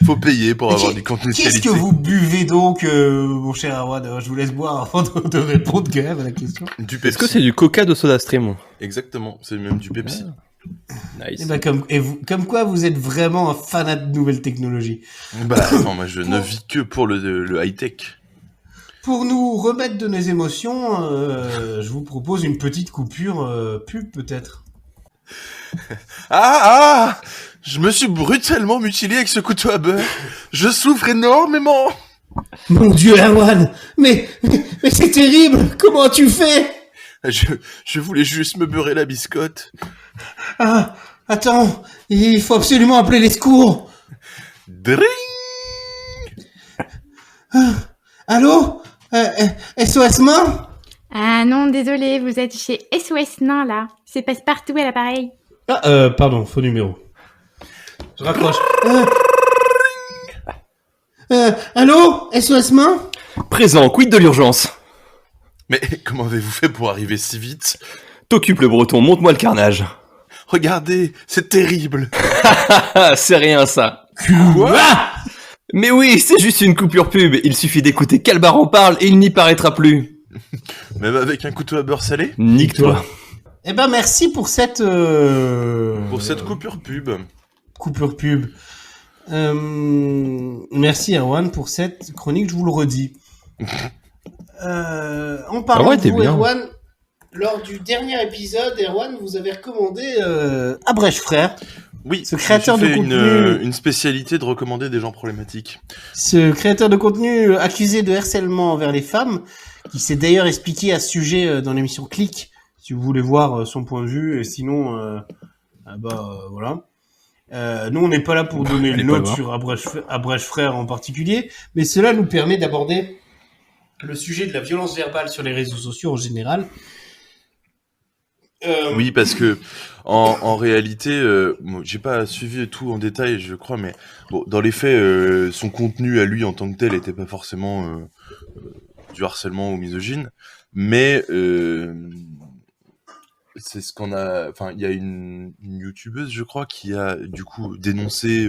Faut payer pour avoir du contenu de Qu'est-ce qualité. que vous buvez donc, mon cher Erwan? Je vous laisse boire avant de répondre quand même à la question. Du Est-ce Pepsi. que c'est du Coca de SodaStream? Exactement, c'est même du Pepsi. Nice. Et ben comme quoi vous êtes vraiment un fanat de nouvelles technologies. Non, moi je ne vis que pour le high-tech. Pour nous remettre de nos émotions, je vous propose une petite coupure pub peut-être. Ah je me suis brutalement mutilé avec ce couteau à beurre. Je souffre énormément. Mon Dieu, Erwan, mais c'est terrible. Comment as-tu fait? Je voulais juste me beurrer la biscotte. Ah, attends, il faut absolument appeler les secours. Dring. Allô, SOS main? Ah non, désolé, vous êtes chez SOS Nain là. C'est passe-partout à l'appareil. Ah, pardon, faux numéro. Je raccroche. Allô, SOS main? Présent, quid de l'urgence? Mais comment avez-vous fait pour arriver si vite? T'occupes le breton, montre-moi le carnage. Regardez, c'est terrible. Ah, c'est rien ça. Quoi? Mais oui, c'est juste une coupure pub. Il suffit d'écouter Calbar en parle et il n'y paraîtra plus. Même avec un couteau à beurre salé? Nique-toi. Eh ben merci pour cette Pour cette coupure pub. coupure pub. Merci Erwan pour cette chronique, je vous le redis. En parlant ouais, de t'es vous, bien. Erwan, lors du dernier épisode, Erwan, vous avez recommandé Abrèche Frères, Oui, Ce créateur je me suis de fait contenu- une spécialité de recommander des gens problématiques. ce créateur de contenu accusé de harcèlement envers les femmes, qui s'est d'ailleurs expliqué à ce sujet dans l'émission Click, si vous voulez voir son point de vue, et sinon, voilà. Nous, on n'est pas là pour donner allez une pas note voir. sur Abrèche Frères en particulier, mais cela nous permet d'aborder le sujet de la violence verbale sur les réseaux sociaux en général. Oui, parce que en réalité, j'ai pas suivi tout en détail, je crois, mais bon, dans les faits, son contenu à lui en tant que tel était pas forcément du harcèlement ou misogyne, mais c'est ce qu'on a. Enfin, il y a une youtubeuse, je crois, qui a du coup dénoncé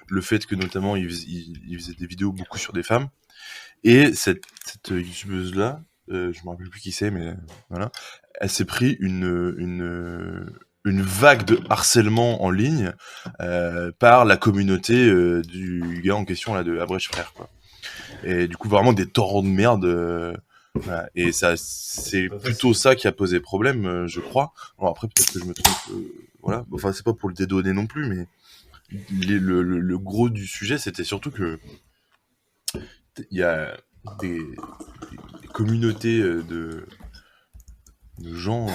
le fait que notamment il faisait des vidéos beaucoup sur des femmes, et cette youtubeuse là, je me rappelle plus qui c'est, mais voilà. Elle s'est pris une vague de harcèlement en ligne par la communauté du gars en question là de Abrèche Frères, quoi. Et du coup vraiment des torrents de merde. Voilà. Et ça, c'est plutôt ça qui a posé problème, je crois. Bon, après peut-être que je me trompe. Voilà. Enfin c'est pas pour le dédonner non plus, mais le gros du sujet c'était surtout que il y a des communautés de gens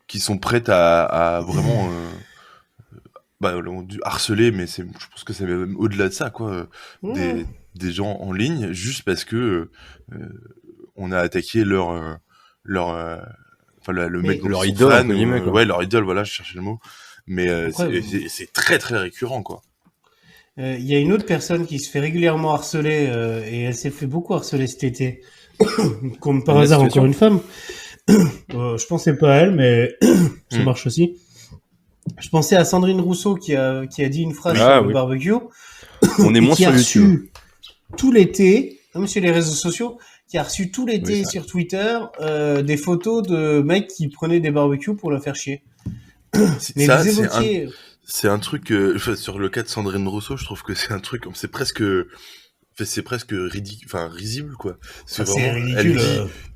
qui sont prêtes à vraiment harceler, mais je pense que c'est même au-delà de ça, quoi. Des gens en ligne juste parce que on a attaqué leur idole, leur idole, voilà, je cherchais le mot, mais c'est très très récurrent, quoi. Il y a une autre personne qui se fait régulièrement harceler et elle s'est fait beaucoup harceler cet été. Comme par hasard encore une femme. Je pensais pas à elle, mais ça marche aussi. Je pensais à Sandrine Rousseau qui a dit une phrase sur le barbecue. On est moins sur YouTube. Tout l'été, même sur les réseaux sociaux, qui a reçu tout l'été sur Twitter des photos de mecs qui prenaient des barbecues pour le faire chier. Mais ça, vous évoquiez... c'est un truc sur le cas de Sandrine Rousseau, je trouve que c'est un truc, c'est presque ridicule, enfin risible, quoi. C'est ridicule.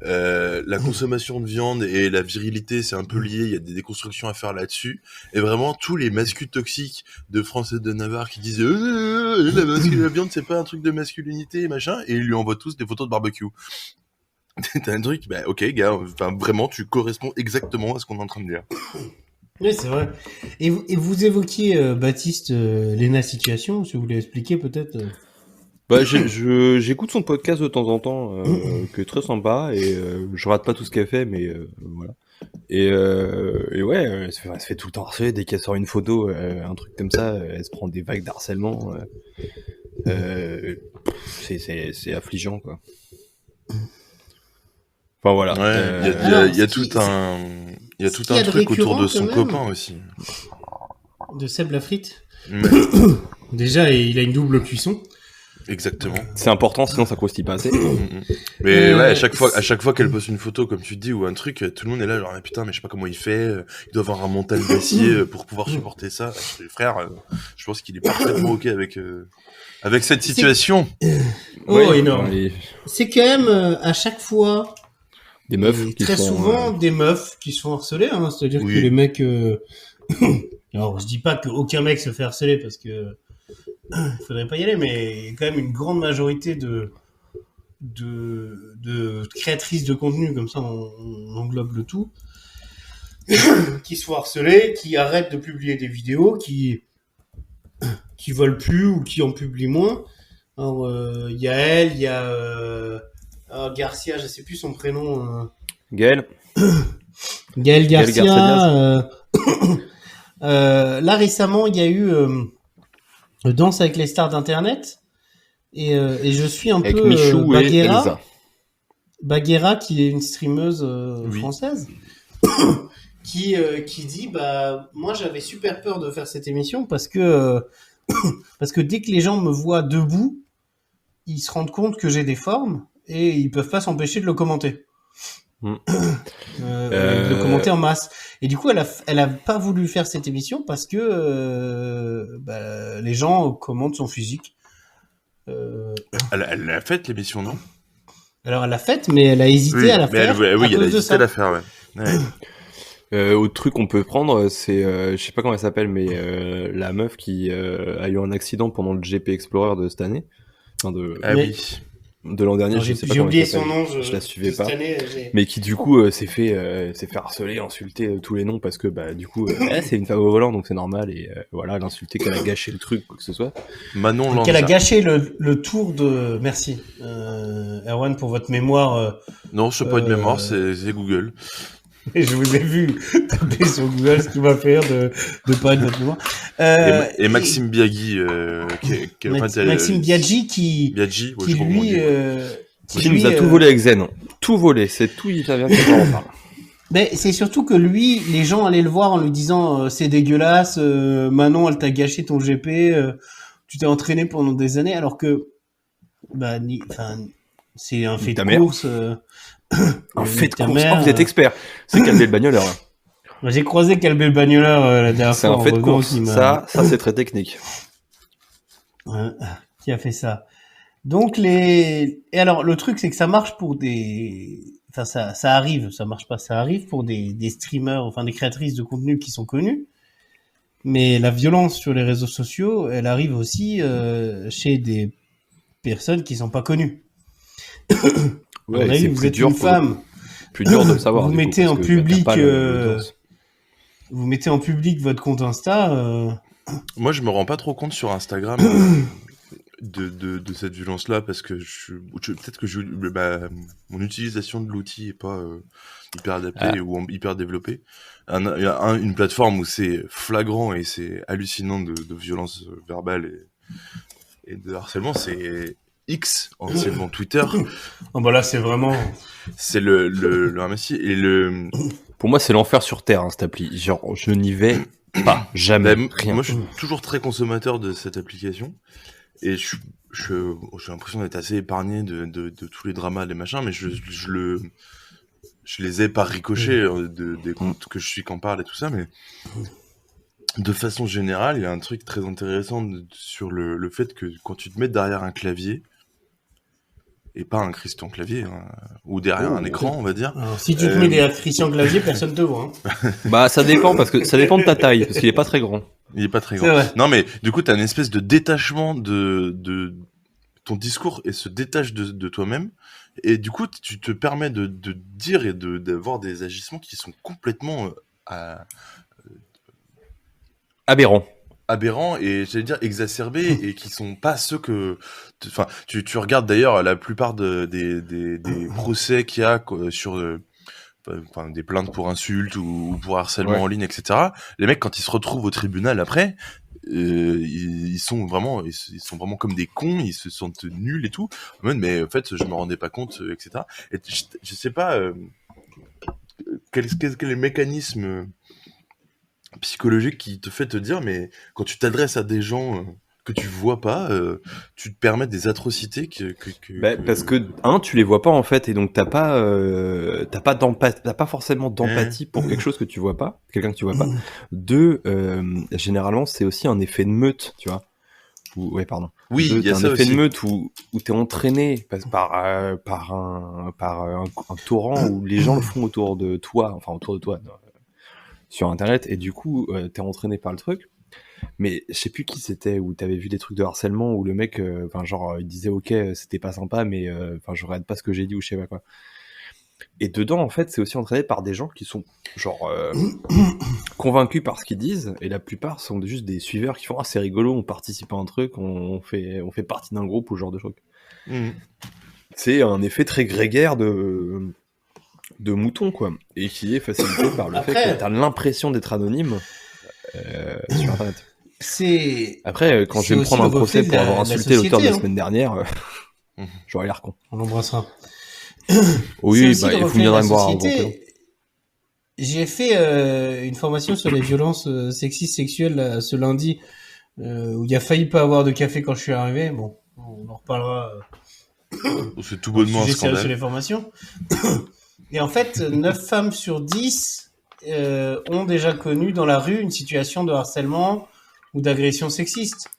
Elle dit la consommation de viande et la virilité, c'est un peu lié. Il y a des déconstructions à faire là-dessus. Et vraiment tous les masculins toxiques de France et de Navarre qui disent la viande c'est pas un truc de masculinité machin, et ils lui envoient tous des photos de barbecue. T'as un truc, ok gars, enfin vraiment tu corresponds exactement à ce qu'on est en train de dire. Oui, c'est vrai. Et vous évoquiez Baptiste Léna Situation, si vous voulez expliquer peut-être. J'écoute son podcast de temps en temps, qui est très sympa, et je rate pas tout ce qu'elle fait, mais voilà. Et ouais, elle se fait tout le temps harceler dès qu'elle sort une photo, un truc comme ça, elle se prend des vagues d'harcèlement. C'est affligeant, quoi. Enfin voilà. Il y a tout un truc autour de son copain aussi. De Seb Lafrite. Déjà, il a une double cuisson. Exactement. C'est important, sinon ça croustille pas assez. Mais ouais, à chaque fois qu'elle poste une photo, comme tu te dis, ou un truc, tout le monde est là, genre, putain, mais je sais pas comment il fait, il doit avoir un mental d'acier pour pouvoir supporter ça. Frère, je pense qu'il est parfaitement ok avec cette situation. Énorme. C'est quand même, à chaque fois, des meufs très souvent, des meufs qui se font harceler, hein, c'est-à-dire que les mecs, alors, je dis pas qu'aucun mec se fait harceler parce que, il faudrait pas y aller, mais il y a quand même une grande majorité de créatrices de contenu, comme ça on englobe le tout, qui se font harceler, qui arrêtent de publier des vidéos, qui veulent plus ou qui en publient moins. Alors il y a elle, il y a Garcia, je sais plus son prénom. Gaël Garcia. Là récemment, il y a eu Danse avec les stars d'internet et je suis un peu Baguera qui est une streameuse française qui dit moi j'avais super peur de faire cette émission parce que dès que les gens me voient debout, ils se rendent compte que j'ai des formes et ils peuvent pas s'empêcher de le commenter. De le commenter en masse. Et du coup, elle a pas voulu faire cette émission parce que les gens commentent son physique. Elle l'a faite l'émission, non? Alors elle l'a faite, mais elle a hésité à la faire. Elle a hésité à la faire, ouais. Autre truc qu'on peut prendre, c'est, je sais pas comment elle s'appelle, mais la meuf qui a eu un accident pendant le GP Explorer de cette année. Oui. de l'an dernier, Non, je sais pas j'ai comment oublié il s'appelle. son nom. Je la suivais cette pas. année, Mais qui du coup s'est fait harceler, insulter tous les noms parce que bah du coup c'est une femme au volant donc c'est normal et voilà l'insulter qu'elle a gâché le truc quoi que ce soit. Manon Lanza. Qu'elle a gâché le tour de. Merci, Erwan, pour votre mémoire. Non, c'est pas une mémoire, c'est Google. Et je vous ai vu taper sur Google, ce qui m'a fait rire de pas être votre mémoire. Et Maxime Biaggi, Maxime Biaggi qui Biaggi, ouais, qui je crois lui, Qui nous a tout volé avec Zen. Tout volé, c'est tout italien qu'on en parle. Mais c'est surtout que lui, les gens allaient le voir en lui disant c'est dégueulasse, Manon elle t'a gâché ton GP, tu t'es entraîné pendant des années alors que c'est un fait de course. Un fait de course. Oh, vous êtes expert. C'est Calvé le bagnoleur. J'ai croisé Calvé le bagnoleur la dernière fois. C'est un fait de course. Ça c'est très technique. Qui a fait ça. Donc et alors le truc c'est que ça marche pour ça arrive, ça marche pas, ça arrive pour des streamers, enfin des créatrices de contenu qui sont connues. Mais la violence sur les réseaux sociaux, elle arrive aussi chez des personnes qui sont pas connues. Ouais, vous êtes une femme. Plus dur de le savoir. Vous mettez en public, vous mettez en public votre compte Insta. Moi, je me rends pas trop compte sur Instagram de cette violence-là parce que peut-être que mon utilisation de l'outil est pas hyper adaptée ou hyper développée. Il y a une plateforme où c'est flagrant et c'est hallucinant de violence verbale et de harcèlement, c'est X, anciennement Twitter. Oh bah là, c'est vraiment... C'est le ramassis et le... Pour moi, c'est l'enfer sur Terre, cette appli. Genre, je n'y vais pas, jamais, rien. Moi, je suis toujours très consommateur de cette application et j'ai l'impression d'être assez épargné de tous les dramas, les machins, mais je les ai par ricochet des comptes que je suis qu'en parle et tout ça, mais de façon générale, il y a un truc très intéressant sur le fait que quand tu te mets derrière un clavier, et pas un Christian clavier, ou derrière un écran, on va dire. Alors, si tu te mets derrière Christian clavier, personne te voit. Hein. Bah, ça dépend, parce que ça dépend de ta taille, parce qu'il est pas très grand. Il est pas très grand. Non, mais du coup, t'as une espèce de détachement de ton discours et se détache de toi-même. Et du coup, tu te permets de dire et d'avoir des agissements qui sont complètement aberrants et j'allais dire exacerbés et qui sont pas ceux que enfin tu regardes d'ailleurs la plupart des procès qu'il y a sur des plaintes pour insultes ou pour harcèlement en ligne, etc. Les mecs quand ils se retrouvent au tribunal après ils sont vraiment comme des cons, ils se sentent nuls et tout, mais en fait je me rendais pas compte, etc. Et je sais pas quel est le mécanisme psychologique qui te fait te dire, mais quand tu t'adresses à des gens que tu vois pas, tu te permets des atrocités parce que tu les vois pas en fait, et donc t'as pas forcément d'empathie pour quelque chose que tu vois pas, quelqu'un que tu vois pas. Deux, généralement c'est aussi un effet de meute, tu vois. Oui, il y a un effet de meute où t'es entraîné par un torrent où les gens le font autour de toi, sur internet, et du coup t'es entraîné par le truc. Mais je sais plus qui c'était, où t'avais vu des trucs de harcèlement où le mec il disait ok c'était pas sympa mais je regarde pas ce que j'ai dit ou je sais pas quoi. Et dedans en fait c'est aussi entraîné par des gens qui sont convaincus par ce qu'ils disent, et la plupart sont juste des suiveurs qui font c'est rigolo, on participe à un truc, on fait partie d'un groupe ou ce genre de truc. C'est un effet très grégaire de mouton quoi, et qui est facilité par le fait que t'as l'impression d'être anonyme sur internet. Après quand je vais me prendre un procès pour avoir insulté l'auteur de la semaine dernière, j'aurais l'air con. On l'embrassera. Oui, il faut venir me voir. J'ai fait une formation sur les violences sexistes sexuelles ce lundi, où il a failli pas avoir de café quand je suis arrivé. Bon, on en reparlera. C'est tout bonnement un scandale. Sur les formations. Et en fait, 9 femmes sur 10 ont déjà connu dans la rue une situation de harcèlement ou d'agression sexiste.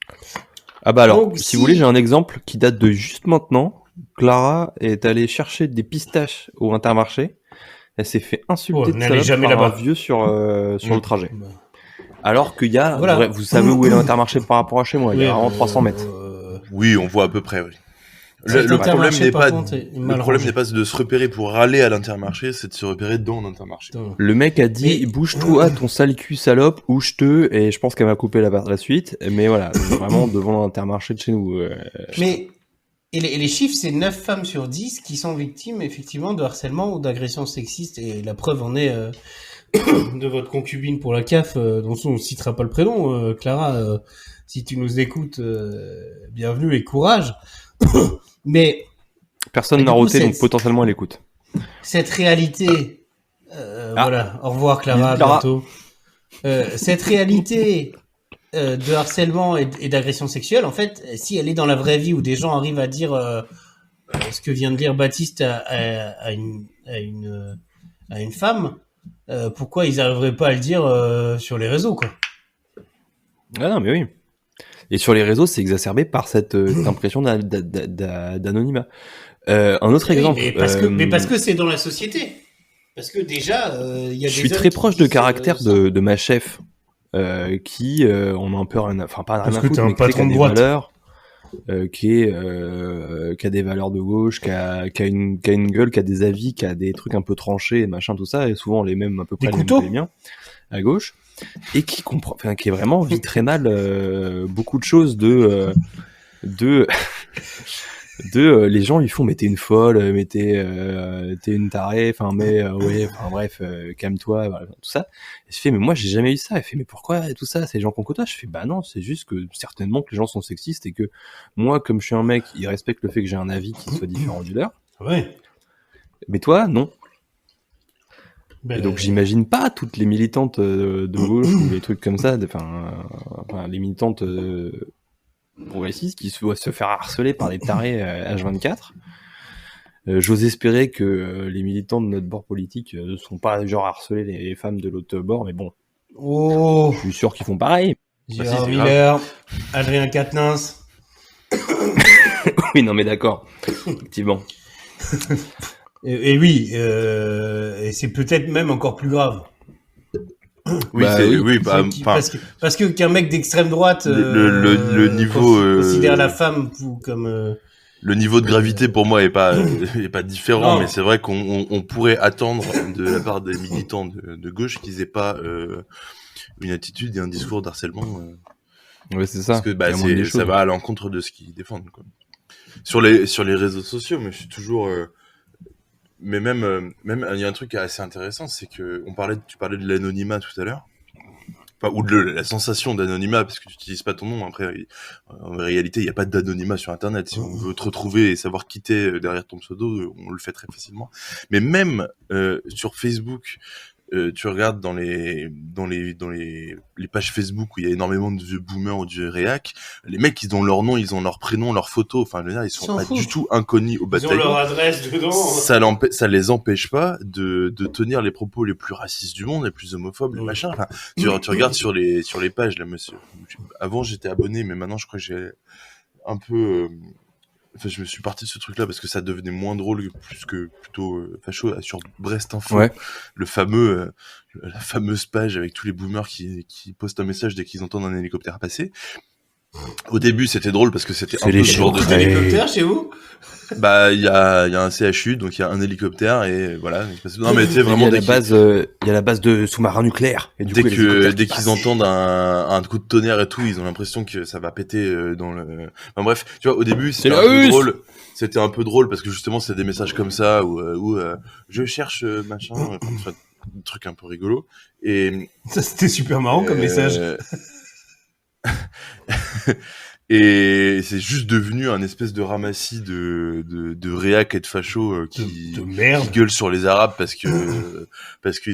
Ah bah alors, si vous voulez, j'ai un exemple qui date de juste maintenant. Clara est allée chercher des pistaches au Intermarché. Elle s'est fait insulter par un vieux sur le trajet. Alors qu'il y a... Vous savez où est l'Intermarché par rapport à chez moi? Il y a vraiment 300 mètres. Oui, on voit à peu près, oui. Le problème n'est pas, le problème n'est pas de se repérer pour aller à l'Intermarché, c'est de se repérer dans l'Intermarché. Le mec a dit, bouge-toi, ton sale cul salope, ou je te, et je pense qu'elle m'a coupé la suite, mais voilà, vraiment devant l'Intermarché de chez nous. Mais, et les chiffres, c'est 9 femmes sur 10 qui sont victimes, effectivement, de harcèlement ou d'agression sexiste, et la preuve en est, de votre concubine pour la CAF, dont on ne citera pas le prénom, Clara, si tu nous écoutes, bienvenue et courage. Mais personne n'a roté, donc potentiellement elle écoute. Cette réalité, voilà, au revoir Clara, à bientôt. Cette réalité de harcèlement et d'agression sexuelle, en fait, si elle est dans la vraie vie où des gens arrivent à dire ce que vient de dire Baptiste à une femme, pourquoi ils n'arriveraient pas à le dire sur les réseaux, quoi? Ah non, mais oui. Et sur les réseaux, c'est exacerbé par cette impression d'anonymat. Un autre exemple. Mais parce que c'est dans la société. Parce que déjà, il y a des. Je suis très proche de caractère de ma chef, qui on a un peu rien, enfin pas rien à foutre, mais qui a des valeurs, qui a des valeurs de gauche, qui a une gueule, qui a des avis, qui a des trucs un peu tranchés, machin, tout ça, et souvent les mêmes à peu près les miens, à gauche. Et qui comprend, enfin, qui est vraiment vit très mal beaucoup de choses de les gens lui font mais t'es une folle, mais t'es une tarée, enfin mais ouais, enfin bref, calme-toi, voilà, tout ça. Et je fais mais moi j'ai jamais eu ça. Elle fait mais pourquoi tout ça, c'est les gens qu'on côtoie. Je fais bah non, c'est juste que certainement que les gens sont sexistes et que moi comme je suis un mec, ils respectent le fait que j'ai un avis qui soit différent du leur. Ouais. Mais toi non. Et donc j'imagine pas toutes les militantes de gauche ou des trucs comme ça, enfin les militantes progressistes qui doivent se faire harceler par des tarés H24. J'ose espérer que les militants de notre bord politique ne sont pas genre harceler les femmes de l'autre bord, mais bon. Oh. Je suis sûr qu'ils font pareil. Gérard Miller, Adrien Quatennens. Oui, non mais d'accord, effectivement. Et oui, et c'est peut-être même encore plus grave. Oui, bah, parce que qu'un mec d'extrême droite le niveau considère la femme comme le niveau de gravité pour moi est pas différent, mais c'est vrai qu'on pourrait attendre de la part des militants de gauche qu'ils aient pas une attitude et un discours d'harcèlement. Ouais, c'est ça. Parce que ça va à l'encontre de ce qu'ils défendent, quoi. Sur les réseaux sociaux, mais je suis toujours mais même il y a un truc assez intéressant, c'est que tu parlais de l'anonymat tout à l'heure, enfin, ou de la sensation d'anonymat parce que tu n'utilises pas ton nom. Après, en réalité, il n'y a pas d'anonymat sur Internet. Si on veut te retrouver et savoir qui t'es derrière ton pseudo, on le fait très facilement. Mais même sur Facebook, tu regardes dans les pages Facebook où il y a énormément de vieux boomers ou de vieux réacs, les mecs ils ont leur nom, ils ont leur prénom, leur photo, enfin ils sont pas du tout inconnus au bataillon. Ils ont leur adresse dedans. Ça les empêche pas de tenir les propos les plus racistes du monde, les plus homophobes, les machins. Enfin, tu regardes sur les pages là, monsieur. Avant j'étais abonné, mais maintenant je crois que j'ai un peu enfin, je me suis parti de ce truc-là parce que ça devenait moins drôle plus que plutôt facho sur Brest Info, ouais. La fameuse page avec tous les boomers qui postent un message dès qu'ils entendent un hélicoptère passer. Au début, c'était drôle parce que c'était un peu le genre de hélicoptère chez vous. Bah, il y a un CHU, donc il y a un hélicoptère et voilà. Non, mais tu sais vraiment il y a la base de sous-marins nucléaires. Et du dès qu'ils entendent un coup de tonnerre et tout, ils ont l'impression que ça va péter dans le. Enfin bref, tu vois, au début c'était un peu drôle. C'était un peu drôle parce que justement c'est des messages comme ça où je cherche machin, enfin, un truc un peu rigolo. Et ça c'était super marrant comme message. Et c'est juste devenu un espèce de ramassis de réac et de fachos qui gueulent sur les Arabes parce qu'ils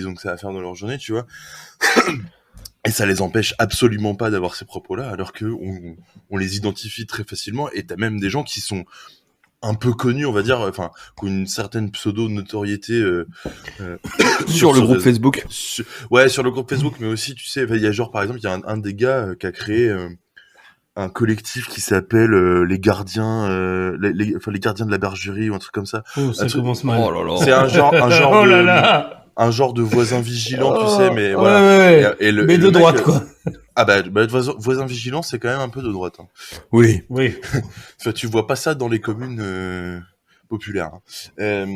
ont que ça à faire dans leur journée, tu vois. Et ça les empêche absolument pas d'avoir ces propos-là, alors que on les identifie très facilement. Et t'as même des gens qui sont un peu connus, on va dire, enfin, qui ont une certaine pseudo-notoriété sur le groupe Facebook. Sur le groupe Facebook, mais aussi, tu sais, il y a genre, par exemple, il y a un des gars qui a créé un collectif qui s'appelle les gardiens, les gardiens de la bergerie ou un truc comme ça. Oh, ça commence mal. Oh là là. C'est un genre oh là là. un genre de voisin vigilant, tu sais, mais Ouais, voilà. ouais. Et Mais de le mec, droite, quoi. Ah bah voisin vigilant, c'est quand même un peu de droite. Hein. Oui. Oui. Enfin, tu vois pas ça dans les communes populaires. Hein. Qu'on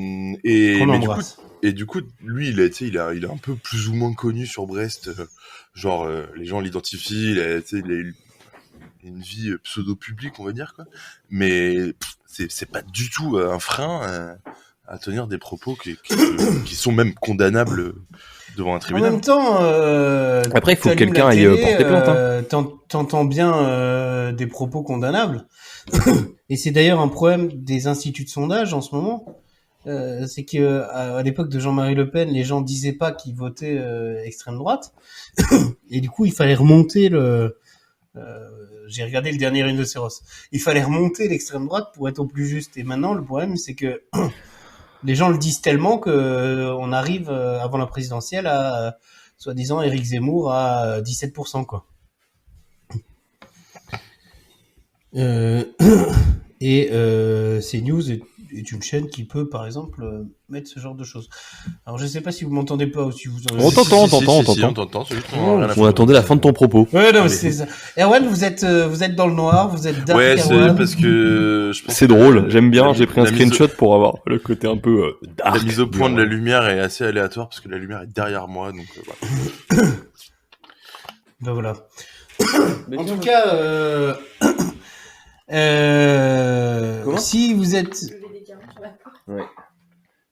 Mais embrasse. du coup, lui, il est un peu plus ou moins connu sur Brest. Les gens l'identifient. Il a une vie pseudo-publique, on va dire, quoi. Mais c'est pas du tout un frein à tenir des propos qui sont même condamnables devant un En tribunal. même temps, Après, il faut que t'allumes quelqu'un la aille télé, porter plainte. Hein. T'entends bien des propos condamnables. Et c'est d'ailleurs un problème des instituts de sondage en ce moment. C'est que à l'époque de Jean-Marie Le Pen, les gens disaient pas qu'ils votaient extrême droite. Et du coup, il fallait remonter j'ai regardé le dernier Rhinocéros. Il fallait remonter l'extrême droite pour être au plus juste. Et maintenant, le problème, c'est que les gens le disent tellement que on arrive avant la présidentielle à soi-disant Éric Zemmour à 17%, quoi. Et CNews est une chaîne qui peut, par exemple, mettre ce genre de choses. Alors, je sais pas si vous m'entendez pas ou si vous en avez... On t'entend, on Si, t'entend. on t'entend. C'est juste qu'on Oh, a rien à On foutre. attendait la fin de ton propos. Ouais, non, mais Allez. c'est ça. Erwan, vous êtes dans le noir, vous êtes dark, Ouais, c'est Erwan. parce que je pense C'est que drôle, j'aime bien, la- j'ai pris un la mise au- screenshot pour avoir le côté un peu dark. La mise au point de la lumière est assez aléatoire parce que la lumière est derrière moi, donc voilà. Ben voilà. En tout cas, Comment si vous êtes...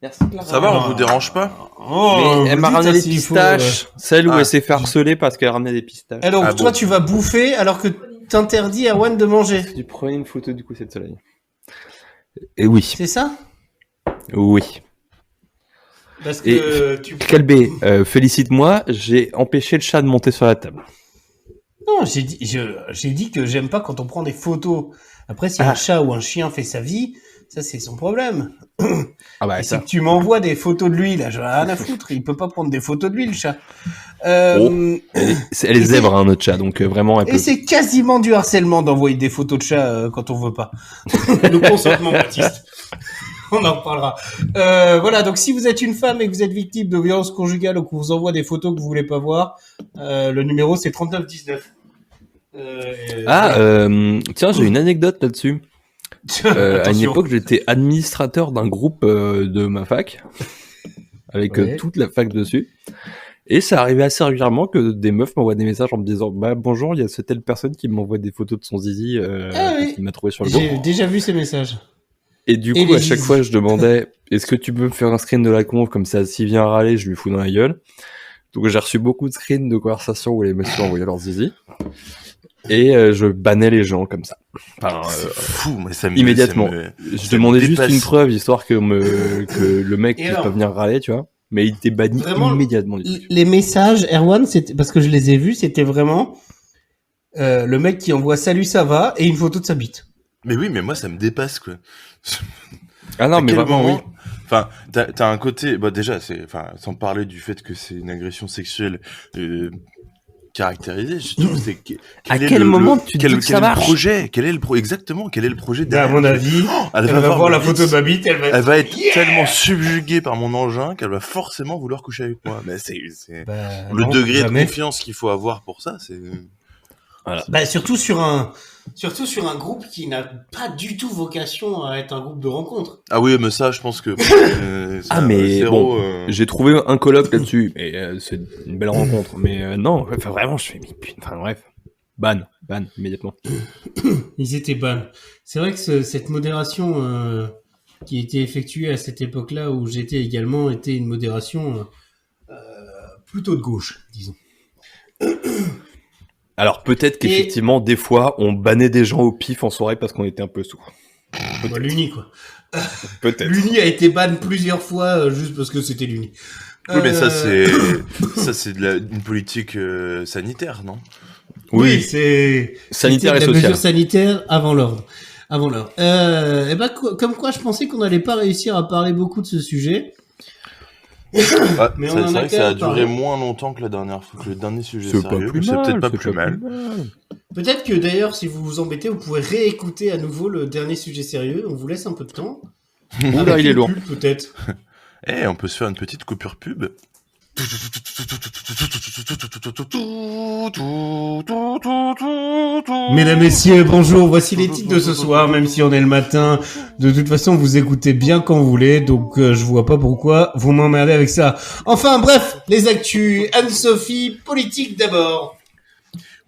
Merci Clara. Ça va, on vous dérange pas? Oh, Mais elle vous m'a dites, ramené hein, des s'il faut, pistaches, celle où Ah. elle s'est fait harceler parce qu'elle ramenait des pistaches. Et donc, Ah toi, bon. tu vas bouffer alors que t'interdis Erwan de manger. Tu prenais une photo du coup cette soleil. Et oui, C'est ça? oui. Parce que tu... Calbé, félicite-moi, j'ai empêché le chat de monter sur la table. Non, j'ai dit que j'aime pas quand on prend des photos. Après, si un chat ou un chien fait sa vie, ça, c'est son problème. Ah bah Et c'est que tu m'envoies des photos de lui, là, j'en ai rien à foutre. Il peut pas prendre des photos de lui, le chat. elle est zèbre, hein, notre chat, donc vraiment elle Et peut. c'est quasiment du harcèlement d'envoyer des photos de chat quand on veut pas. Le consentement, Baptiste. On en reparlera. Voilà, donc si vous êtes une femme et que vous êtes victime de violences conjugales ou qu'on vous envoie des photos que vous voulez pas voir, le numéro c'est 3919. Tiens, j'ai une anecdote là-dessus. À une Attention. époque, j'étais administrateur d'un groupe de ma fac, avec Ouais. toute la fac dessus. Et ça arrivait assez régulièrement que des meufs m'envoient des messages en me disant bah bonjour, il y a cette telle personne qui m'envoie des photos de son zizi oui. qui m'a trouvé sur le groupe. J'ai déjà vu ces messages. Et du Et coup, les à chaque zizi. fois, je demandais est-ce que tu peux me faire un screen de la conf comme ça, s'il vient râler, je lui fous dans la gueule. Donc j'ai reçu beaucoup de screens de conversations où les messieurs envoyaient leur zizi. Et je bannais les gens comme ça. Enfin, C'est fou, mais ça me immédiatement. ça me- je ça me demandais juste dépasse. une preuve, histoire que le mec Et puisse alors pas venir râler, tu vois. Mais il était banni Vraiment, immédiatement du truc. Les messages, Erwan, c'était parce que je les ai vus, c'était vraiment le mec qui envoie salut, ça va et une photo de sa bite. Mais oui, mais moi ça me dépasse quoi. Ah non, À mais quel vraiment, moment- oui. Enfin, t'as un côté, bah déjà, sans parler du fait que c'est une agression sexuelle caractérisée, je trouve c'est À quel moment tu dis que ça marche? projet Quel est le exactement quel est le projet À derrière? mon avis, elle elle va voir la ma photo bite, de ma bite, elle va être tellement subjuguée par mon engin qu'elle va forcément vouloir coucher avec moi. Mais c'est le non, degré jamais. de confiance qu'il faut avoir pour ça, c'est. Bah, surtout sur un groupe qui n'a pas du tout vocation à être un groupe de rencontres. Ah oui, mais ça, je pense que. Ah, mais zéro, bon, j'ai trouvé un colloque là-dessus, et c'est une belle rencontre. Mais non, enfin vraiment, je fais, mais putain, enfin bref. Ban, immédiatement. Ils étaient ban. C'est vrai que cette modération qui a été effectuée à cette époque-là où j'étais également était une modération plutôt de gauche, disons. Alors peut-être qu'effectivement, des fois, on bannait des gens au pif en soirée parce qu'on était un peu sous. Bah, l'Uni, quoi. Peut-être. L'Uni a été ban plusieurs fois juste parce que c'était l'Uni. Oui, mais ça c'est une politique sanitaire, non? Oui, c'est sanitaire et la sociale. mesure sanitaire avant l'ordre. Et ben comme quoi, je pensais qu'on n'allait pas réussir à parler beaucoup de ce sujet. Ouais, Mais c'est on en a vrai que quand ça a même duré parlé. moins longtemps que la dernière fois, que le dernier sujet C'est pas sérieux. plus C'est mal, peut-être pas c'est plus mal. Peut-être que d'ailleurs, si vous vous embêtez, vous pouvez réécouter à nouveau le dernier sujet sérieux. On vous laisse un peu de temps. Oula, Avec il est une lourd. pub, peut-être. On peut se faire une petite coupure pub. Mesdames, messieurs, bonjour, voici les titres de ce soir, même si on est le matin. De toute façon, vous écoutez bien quand vous voulez, donc je vois pas pourquoi vous m'emmerdez avec ça. Enfin, bref, les actus. Anne-Sophie, politique d'abord.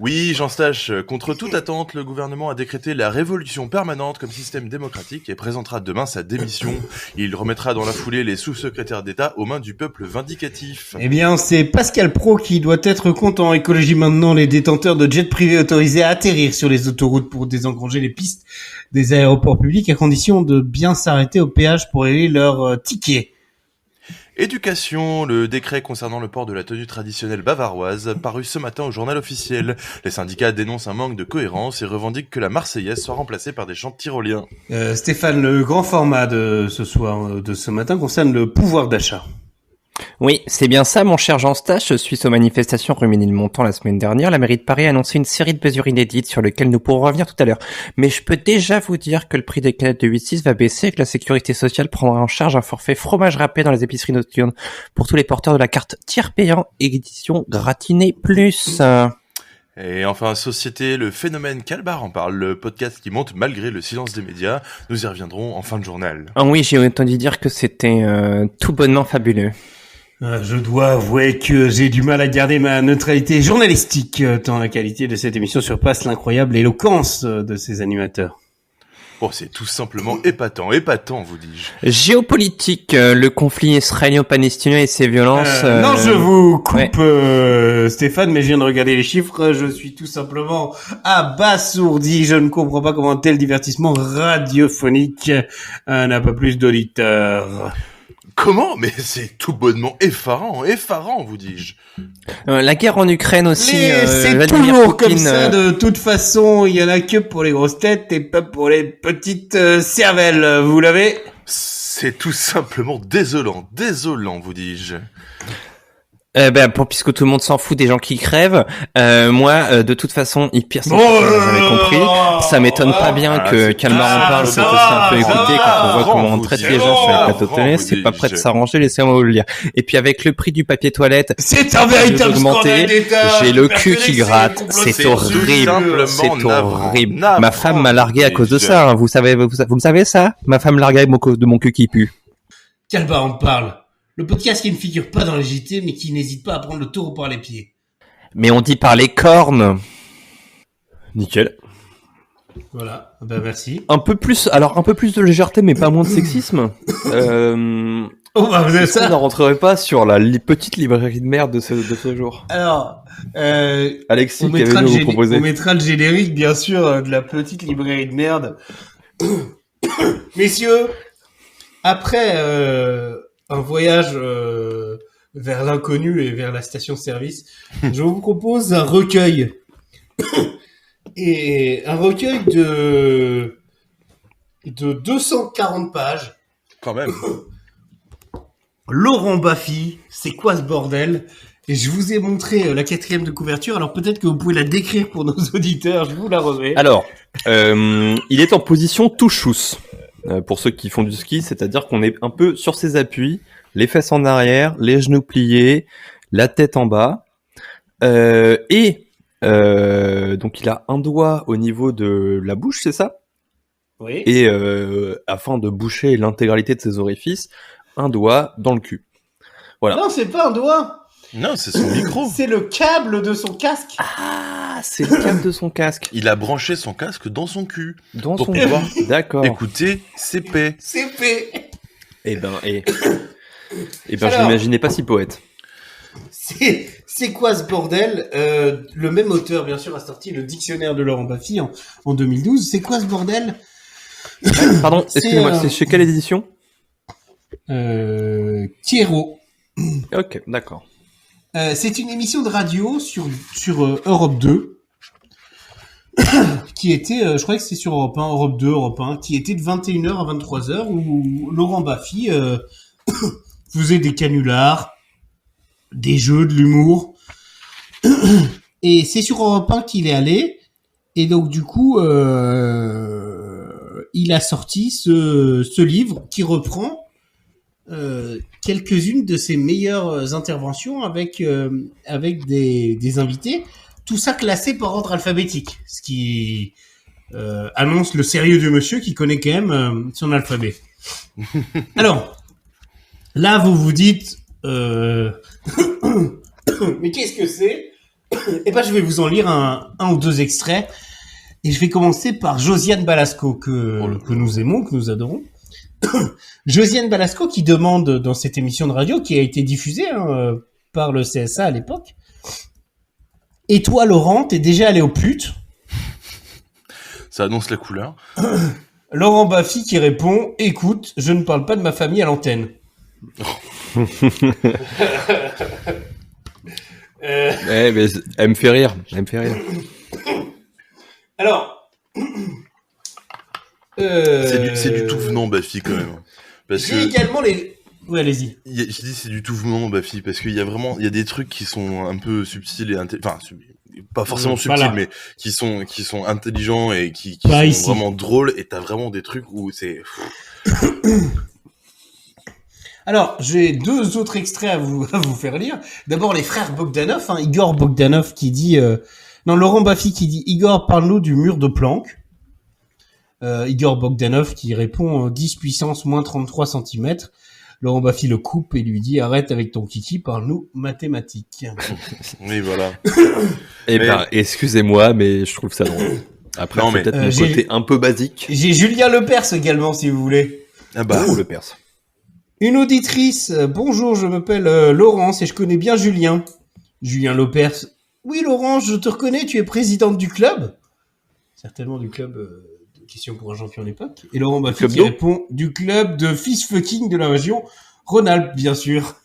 Oui, Jean Stache, contre toute attente, le gouvernement a décrété la révolution permanente comme système démocratique et présentera demain sa démission. Il remettra dans la foulée les sous-secrétaires d'État aux mains du peuple vindicatif. Eh bien, c'est Pascal Praud qui doit être content. Écologie maintenant, les détenteurs de jets privés autorisés à atterrir sur les autoroutes pour désengranger les pistes des aéroports publics à condition de bien s'arrêter au péage pour régler leur ticket. Éducation, le décret concernant le port de la tenue traditionnelle bavaroise, paru ce matin au journal officiel. Les syndicats dénoncent un manque de cohérence et revendiquent que la Marseillaise soit remplacée par des chants tyroliens. Stéphane, le grand format de ce soir, de ce matin, concerne le pouvoir d'achat. Oui, c'est bien ça, mon cher Jean Stache. Suite aux manifestations Rumilly-le-Montant la semaine dernière, la mairie de Paris a annoncé une série de mesures inédites sur lesquelles nous pourrons revenir tout à l'heure. Mais je peux déjà vous dire que le prix des canettes de 8,6 va baisser et que la sécurité sociale prendra en charge un forfait fromage râpé dans les épiceries nocturnes pour tous les porteurs de la carte tiers payant édition gratinée plus. Et enfin, société, le phénomène Calbar en parle, le podcast qui monte malgré le silence des médias. Nous y reviendrons en fin de journal. Ah oui, j'ai entendu dire que c'était tout bonnement fabuleux. Je dois avouer que j'ai du mal à garder ma neutralité journalistique, tant la qualité de cette émission surpasse l'incroyable éloquence de ses animateurs. Oh, c'est tout simplement épatant, vous dis-je. Géopolitique, le conflit israélo-palestinien et ses violences... Non, je vous coupe, Stéphane, mais je viens de regarder les chiffres, je suis tout simplement abasourdi, je ne comprends pas comment un tel divertissement radiophonique n'a pas plus d'auditeurs. Comment ? Mais c'est tout bonnement effarant, vous dis-je. La guerre en Ukraine aussi. C'est Vladimir toujours Poutine, comme ça, de toute façon, il y en a que pour les grosses têtes et pas pour les petites cervelles, vous l'avez ? C'est tout simplement désolant, vous dis-je. Puisque tout le monde s'en fout des gens qui crèvent, moi, de toute façon, pire, c'est j'avais compris. Ça m'étonne pas bien que Calmar en parle, peut aussi un peu écouter quand on voit comment on traite les gens sur les plateaux télé, c'est pas prêt de s'arranger, laissez-moi vous le dire. Et puis avec le prix du papier toilette, c'est un véritable scandale d'État. J'ai le cul qui gratte, c'est horrible, Ma femme m'a largué à cause de ça, hein. Vous me savez ça? Ma femme larguée à cause de mon cul qui pue. Calmar en parle. Le podcast qui ne figure pas dans les JT, mais qui n'hésite pas à prendre le taureau par les pieds. Mais on dit par les cornes. Nickel. Voilà, ben merci. Un peu plus de légèreté, mais pas moins de sexisme. Oh bah vous avez ça. On ne rentrerait pas sur la petite librairie de merde de ce jour. Alors, Alexis, qu'avez-vous vous proposer ? On mettra le générique, bien sûr, de la petite librairie de merde. Messieurs, après un voyage vers l'inconnu et vers la station-service, je vous propose un recueil. Et un recueil de 240 pages. Quand même. Laurent Baffy, c'est quoi ce bordel ? Et je vous ai montré la 4e de couverture, alors peut-être que vous pouvez la décrire pour nos auditeurs, je vous la remets. Alors, il est en position touchous. Pour ceux qui font du ski, c'est-à-dire qu'on est un peu sur ses appuis, les fesses en arrière, les genoux pliés, la tête en bas, donc il a un doigt au niveau de la bouche, c'est ça ? Oui. Et afin de boucher l'intégralité de ses orifices, un doigt dans le cul. Voilà. Non, c'est pas un doigt. Non, c'est son micro. C'est le câble de son casque. Ah, c'est le câble de son casque. Il a branché son casque dans son cul. Dans pour son pouvoir D'accord. écouter CP. CP. Alors, je n'imaginais pas si poète. C'est quoi ce bordel ? Le même auteur, bien sûr, a sorti le dictionnaire de Laurent Baffy en 2012. C'est quoi ce bordel ? Pardon, excusez-moi, c'est chez quelle édition ? Thiero. Ok, d'accord. C'est une émission de radio sur Europe 2 qui était, je crois que c'est sur Europe 1, Europe 2, Europe 1, qui était de 21h à 23h où Laurent Baffy faisait des canulars, des jeux, de l'humour. Et c'est sur Europe 1 qu'il est allé. Et donc du coup, il a sorti ce livre qui reprend quelques-unes de ses meilleures interventions avec des invités. Tout ça classé par ordre alphabétique, ce qui annonce le sérieux du monsieur qui connaît quand même son alphabet. Alors, là, vous vous dites, mais qu'est-ce que c'est ? Eh ben, je vais vous en lire un ou deux extraits. Et je vais commencer par Josiane Balasco, que nous aimons, que nous adorons. Josiane Balasco qui demande dans cette émission de radio, qui a été diffusée par le CSA à l'époque, « Et toi, Laurent, t'es déjà allé aux putes ?» Ça annonce la couleur. Laurent Baffy qui répond « Écoute, je ne parle pas de ma famille à l'antenne. » mais elle me fait rire. Alors, c'est du tout venant, Baffy, quand même. Parce j'ai également les... Oui, allez-y. Je dis c'est du tout venant, Baffy, parce qu'il y a des trucs qui sont un peu subtils et pas forcément subtils, mais qui sont intelligents et qui sont ici. Vraiment drôles, et t'as vraiment des trucs où c'est... Alors, j'ai deux autres extraits à vous faire lire. D'abord, les frères Bogdanov, Igor Bogdanov qui dit... Laurent Baffy qui dit « Igor, parle-nous du mur de Planck ». Igor Bogdanov qui répond 10 puissance moins 33 cm. Laurent Baffy le coupe et lui dit « Arrête avec ton kiki, parle-nous mathématiques ». Oui, voilà. Excusez-moi, mais je trouve ça drôle. Après, c'est peut-être mon côté un peu basique. J'ai Julien Lepers également, si vous voulez. Ah bah, Lepers. Une auditrice, bonjour, je m'appelle Laurence et je connais bien Julien. Julien Lepers, oui Laurence, je te reconnais, tu es présidente du club. Certainement du club de Question pour un champion d'époque. Et Laurent Baffy qui répond du club de fist fucking de la région Rhône-Alpes, bien sûr.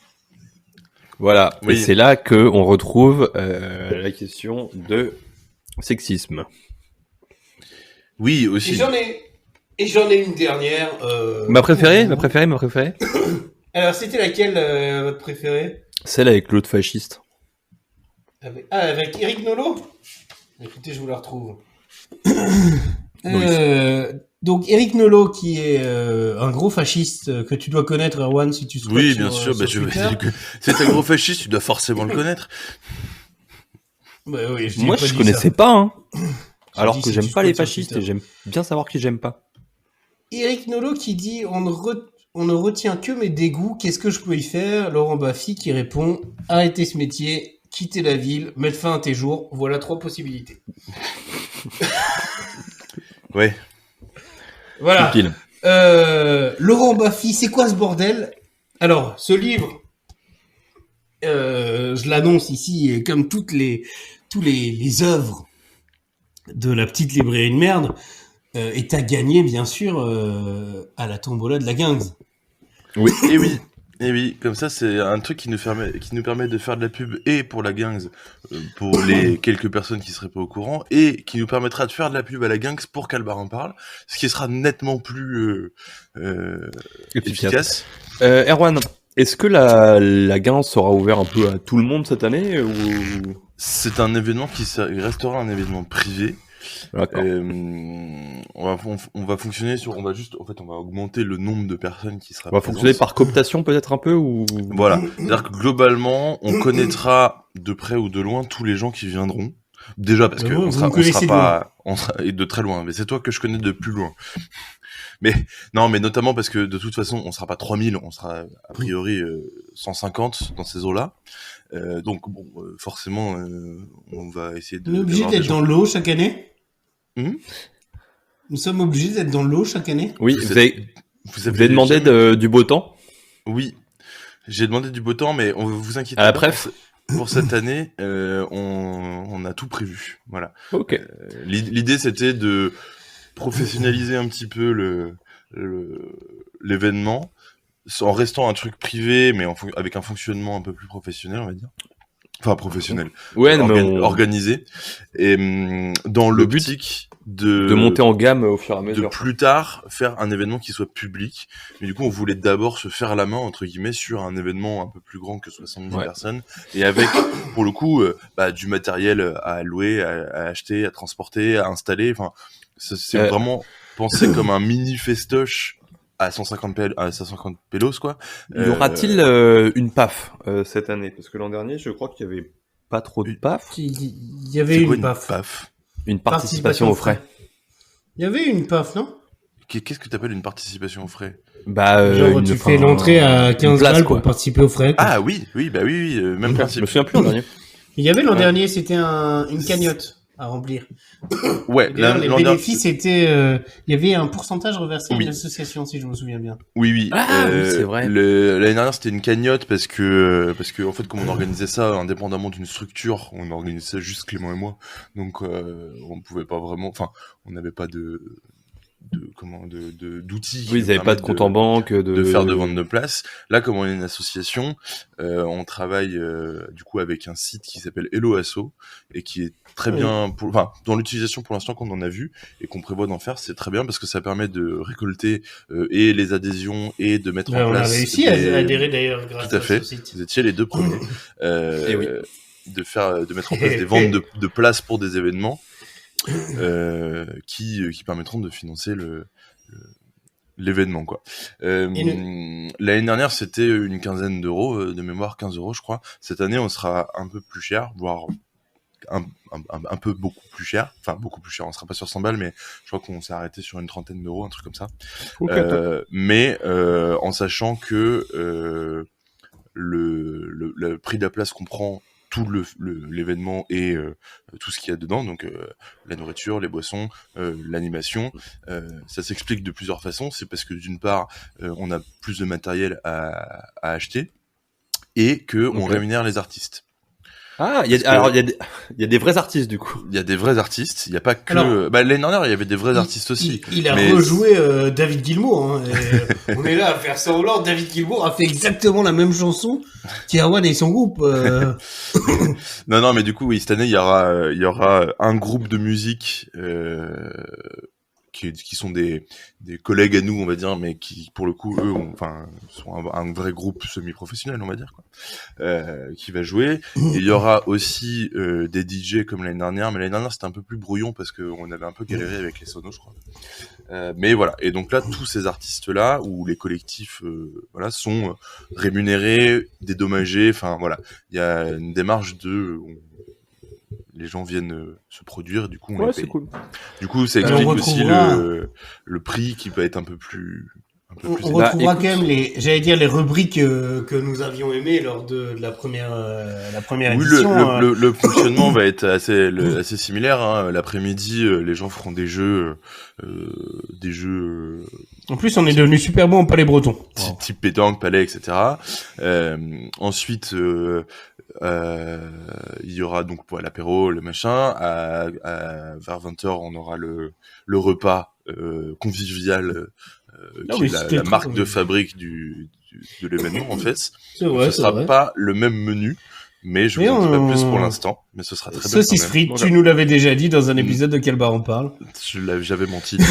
Voilà, oui. Et c'est là qu'on retrouve la question de sexisme. Oui, aussi. Et j'en ai une dernière. Ma préférée. Alors, c'était laquelle, votre préférée ? Celle avec l'autre fasciste. Avec Eric Nolot ? Écoutez, je vous la retrouve. Donc, Eric Nolot, qui est un gros fasciste que tu dois connaître, Erwan, si tu souhaites. Oui, bien sûr. C'est un gros fasciste, tu dois forcément le connaître. Bah, oui, moi, je connaissais pas. Alors que j'aime pas les fascistes et j'aime bien savoir qui j'aime pas. Eric Nolot qui dit on ne retient que mes dégoûts, qu'est-ce que je peux y faire ? Laurent Baffy qui répond arrêtez ce métier, quittez la ville, mettre fin à tes jours, voilà 3 possibilités. Ouais. Voilà. Laurent Baffy, c'est quoi ce bordel ? Alors, ce livre, je l'annonce ici, comme tous les œuvres de la petite librairie de merde, est à gagner, bien sûr, à la tombola de la Guingues. Oui, et oui, comme ça, c'est un truc qui nous permet de faire de la pub et pour la Guingues, pour les quelques personnes qui seraient pas au courant, et qui nous permettra de faire de la pub à la Guingues pour qu'Albar en parle, ce qui sera nettement plus efficace. Erwan, est-ce que la Guingues sera ouverte un peu à tout le monde cette année ou... C'est un événement qui restera un événement privé. On va fonctionner sur, on va augmenter le nombre de personnes qui sera. On va fonctionner par cooptation peut-être un peu ou. Voilà. C'est-à-dire que globalement, on connaîtra de près ou de loin tous les gens qui viendront. Déjà parce que on sera et de très loin. Mais c'est toi que je connais de plus loin. Mais notamment parce que de toute façon, on sera pas 3000, on sera a priori 150 dans ces eaux-là. Donc forcément, on va essayer de. On est obligé d'être dans l'eau chaque année. Nous sommes obligés d'être dans l'eau chaque année. Oui, vous avez demandé du beau temps. Oui, j'ai demandé du beau temps, mais on vous inquiétez pas. Bref, pour cette année, on a tout prévu. Voilà. Ok. L'idée c'était de professionnaliser un petit peu l'événement, en restant un truc privé, mais avec un fonctionnement un peu plus professionnel, on va dire. Enfin, professionnel. Ouais, organisé. Et dans l'optique de monter en gamme au fur et à mesure. De plus tard faire un événement qui soit public. Mais du coup, on voulait d'abord se faire la main, entre guillemets, sur un événement un peu plus grand que 70 personnes. Et avec, pour le coup, du matériel à louer, à acheter, à transporter, à installer. Enfin, c'est vraiment pensé comme un mini festoche à 150 pélos, quoi. Y aura-t-il une PAF cette année? Parce que l'an dernier, je crois qu'il y avait pas trop de PAF. Il y avait C'est quoi une PAF. Une participation aux frais. Il y avait une PAF, non? Qu'est-ce que t'appelles une participation aux frais? Genre, tu fais l'entrée à 15 balles pour participer aux frais, quoi. Ah oui, même principe. Je me souviens plus l'an dernier. Il y avait l'an dernier, c'était une cagnotte à remblir. Ouais, les bénéfices étaient, il y avait un pourcentage reversé à une association, si je me souviens bien. Oui. Oui, c'est vrai. L'année dernière, c'était une cagnotte parce que en fait, comme on organisait ça indépendamment d'une structure, on organisait ça juste Clément et moi. Donc, on pouvait pas vraiment, enfin, on n'avait pas d'outils. Oui, ils n'avaient pas de compte en banque, de faire de vente de place. Là, comme on est une association, on travaille du coup avec un site qui s'appelle Hello Asso et qui est très bien, dans l'utilisation pour l'instant qu'on en a vu et qu'on prévoit d'en faire, c'est très bien parce que ça permet de récolter et les adhésions et de mettre en place. On a réussi à adhérer d'ailleurs grâce à ce site. Vous étiez les deux premiers. De mettre en place des ventes de places pour des événements. Qui permettront de financer l'événement, quoi. L'année dernière, c'était une quinzaine d'euros, de mémoire 15 euros, je crois. Cette année, on sera un peu plus cher, voire un peu beaucoup plus cher. Enfin, beaucoup plus cher. On sera pas sur 100 balles, mais je crois qu'on s'est arrêté sur une trentaine d'euros, un truc comme ça. Mais en sachant que le prix de la place comprend tout l'événement et tout ce qu'il y a dedans, donc la nourriture, les boissons, l'animation. Ça s'explique de plusieurs façons. C'est parce que d'une part, on a plus de matériel à acheter et que on rémunère les artistes. Ah, il y a des vrais artistes du coup. Il y a des vrais artistes, il y a pas que l'année dernière, il y avait des vrais artistes aussi. Il a rejoué David Gilmour, hein, on est là à faire semblant. David Gilmour a fait exactement la même chanson qu'Erwan et son groupe. Non, mais du coup, oui, cette année, il y aura un groupe de musique qui sont des collègues à nous, on va dire, mais qui, pour le coup, eux, sont un vrai groupe semi-professionnel, on va dire, quoi, qui va jouer. Et il y aura aussi des DJ comme l'année dernière, mais l'année dernière, c'était un peu plus brouillon parce qu'on avait un peu galéré avec les sonos, je crois. Mais voilà. Et donc là, tous ces artistes-là, ou les collectifs, sont rémunérés, dédommagés, enfin, voilà. Il y a une démarche les gens viennent se produire, du coup on les paye. C'est cool. Du coup, ça explique aussi le prix qui peut être un peu plus. On retrouvera quand même les rubriques que nous avions aimées lors de la première édition. Le fonctionnement va être assez similaire. Hein. L'après-midi, les gens feront des jeux. En plus, on est devenu super bon en palais breton. Type pétanque, palais, etc. Ensuite, il y aura donc l'apéro, le machin. Vers 20h, on aura le repas convivial. Qui est la marque de fabrique de l'événement, en fait. Ce sera pas le même menu, mais je vous en dis pas plus pour l'instant, mais ce sera très bien. Saucisse frite, tu nous l'avais déjà dit dans un épisode de Quel bar on parle. J'avais menti. Si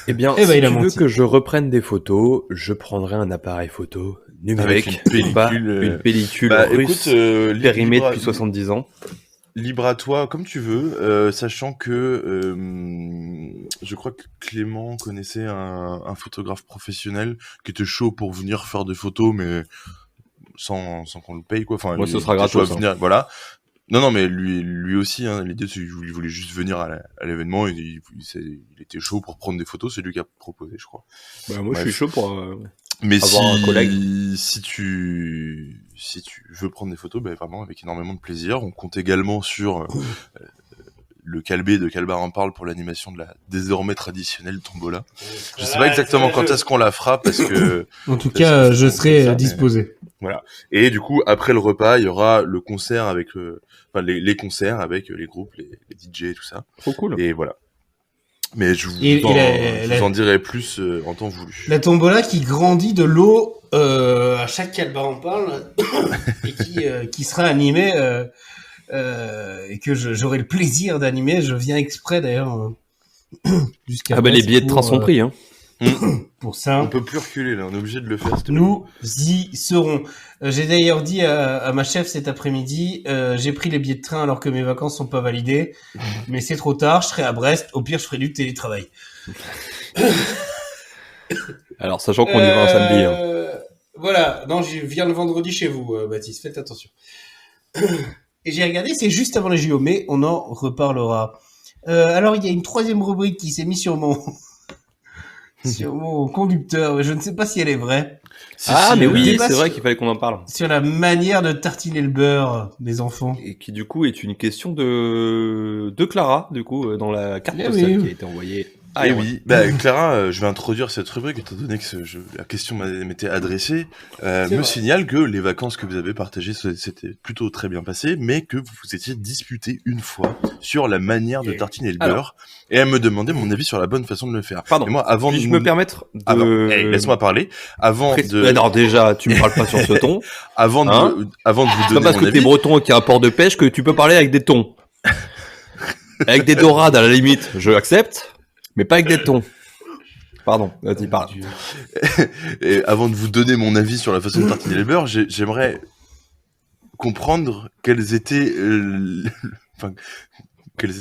tu veux que je reprenne des photos, je prendrai un appareil photo numérique, une pellicule russe, périmée depuis 70 ans. Libre à toi, comme tu veux, sachant que je crois que Clément connaissait un photographe professionnel qui était chaud pour venir faire des photos, mais sans qu'on le paye, quoi. Enfin, moi, ce sera gratos. Voilà. Non, mais lui aussi, hein, l'idée, c'est qu'il voulait juste venir à l'événement, il était chaud pour prendre des photos, c'est lui qui a proposé, je crois. Moi, je suis chaud pour mais avoir un collègue. Si tu veux prendre des photos, vraiment avec énormément de plaisir. On compte également sur le Calbé de Calbar en parle pour l'animation de la désormais traditionnelle tombola. Je sais pas exactement quand est-ce qu'on la fera parce que en tout cas, je serai disposé. Voilà. Et du coup, après le repas, il y aura le concert avec les concerts avec les groupes, les DJ et tout ça. Trop cool. Et voilà. Mais je vous en dirai plus en temps voulu. La tombola qui grandit de l'eau à chaque Calbar en parle et qui sera animée et que j'aurai le plaisir d'animer. Je viens exprès d'ailleurs jusqu'à les billets de train sont pris, hein. Pour ça. On peut plus reculer là, on est obligé de le faire. Nous y serons. J'ai d'ailleurs dit à ma chef cet après-midi, j'ai pris les billets de train alors que mes vacances sont pas validées, mais c'est trop tard, je serai à Brest, au pire je ferai du télétravail. Alors, sachant qu'on y va un samedi. Hein. Voilà, non, je viens le vendredi chez vous, Baptiste, faites attention. Et j'ai regardé, c'est juste avant les JO, mais on en reparlera. Alors, il y a une troisième rubrique qui s'est mise sur mon sur mon conducteur, je ne sais pas si elle est vraie. Mais oui, c'est vrai qu'il fallait qu'on en parle. Sur la manière de tartiner le beurre des enfants. Et qui, du coup, est une question de Clara, du coup, dans la carte postale qui a été envoyée. Ah oui, Clara, je vais introduire cette rubrique étant donné que la question m'était adressée. Me signale que les vacances que vous avez partagées c'était plutôt très bien passé, mais que vous vous étiez disputé une fois sur la manière de tartiner le beurre, et elle me demandait mon avis sur la bonne façon de le faire. Pardon. Et moi, avant Puis-je me permettre de... laisse-moi parler. Alors déjà, tu me parles pas sur ce ton. Avant de vous donner mon avis. Parce que t'es breton et qu'il y a un port de pêche que tu peux parler avec des tons. Avec des dorades à la limite, je accepte. Mais pas avec des tons. Pardon, vas-y, parle. Et avant de vous donner mon avis sur la façon de tartiner le beurre, j'aimerais comprendre quelles étaient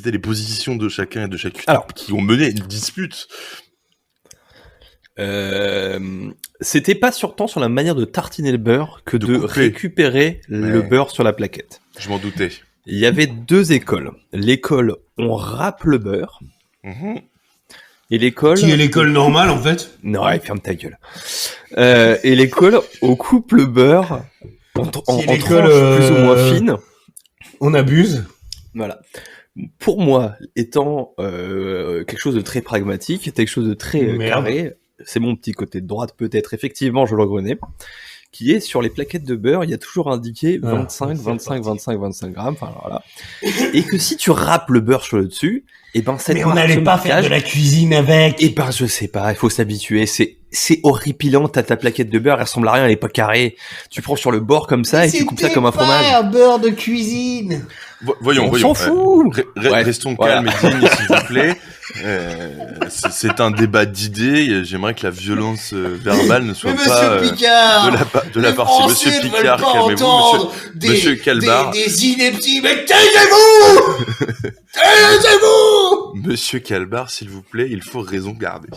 les positions de chacun et de chacune qui ont mené une dispute. C'était pas tant sur la manière de tartiner le beurre que de récupérer le beurre sur la plaquette. Je m'en doutais. Il y avait deux écoles. L'école, on râpe le beurre. Et l'école... Qui est l'école normale, en fait? Non, ferme ta gueule. Et l'école, on coupe le beurre en tranches plus ou moins fines. On abuse. Voilà. Pour moi, étant quelque chose de très pragmatique, quelque chose de très carré, c'est mon petit côté de droite peut-être, effectivement, je le reconnais, qui est sur les plaquettes de beurre, il y a toujours indiqué 25 grammes, enfin voilà. Et que si tu râpes le beurre sur le dessus, et ben cette mais on n'allait pas faire de la cuisine avec. Et ben je sais pas, il faut s'habituer, c'est horripilant, t'as ta plaquette de beurre, elle ressemble à rien, elle est pas carrée. Tu prends sur le bord comme ça et tu coupes ça comme un fromage. C'est pas un beurre de cuisine. Voyons. On s'en fout. Restons calmes et dignes, s'il vous plaît. C'est un débat d'idées. J'aimerais que la violence verbale ne soit pas de la partie. Monsieur Picard, calmez-vous. Monsieur Calbar. Des inepties, mais taisez-vous! Taisez-vous! Monsieur Calbar, s'il vous plaît, il faut raison garder.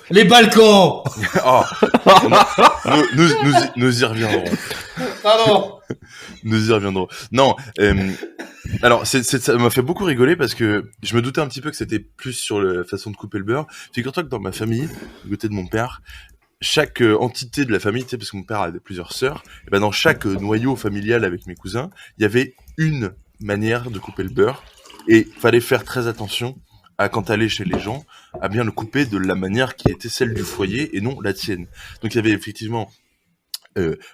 Les balcons! Nous y reviendrons. Pardon. Nous y reviendrons. Non, alors ça m'a fait beaucoup rigoler parce que je me doutais un petit peu que c'était plus sur la façon de couper le beurre. Figure-toi que dans ma famille, du côté de mon père, chaque entité de la famille, tu sais, parce que mon père a plusieurs sœurs, et ben dans chaque noyau familial avec mes cousins, il y avait une manière de couper le beurre et fallait faire très attention à quand t'allais chez les gens, à bien le couper de la manière qui était celle du foyer et non la tienne. Donc il y avait effectivement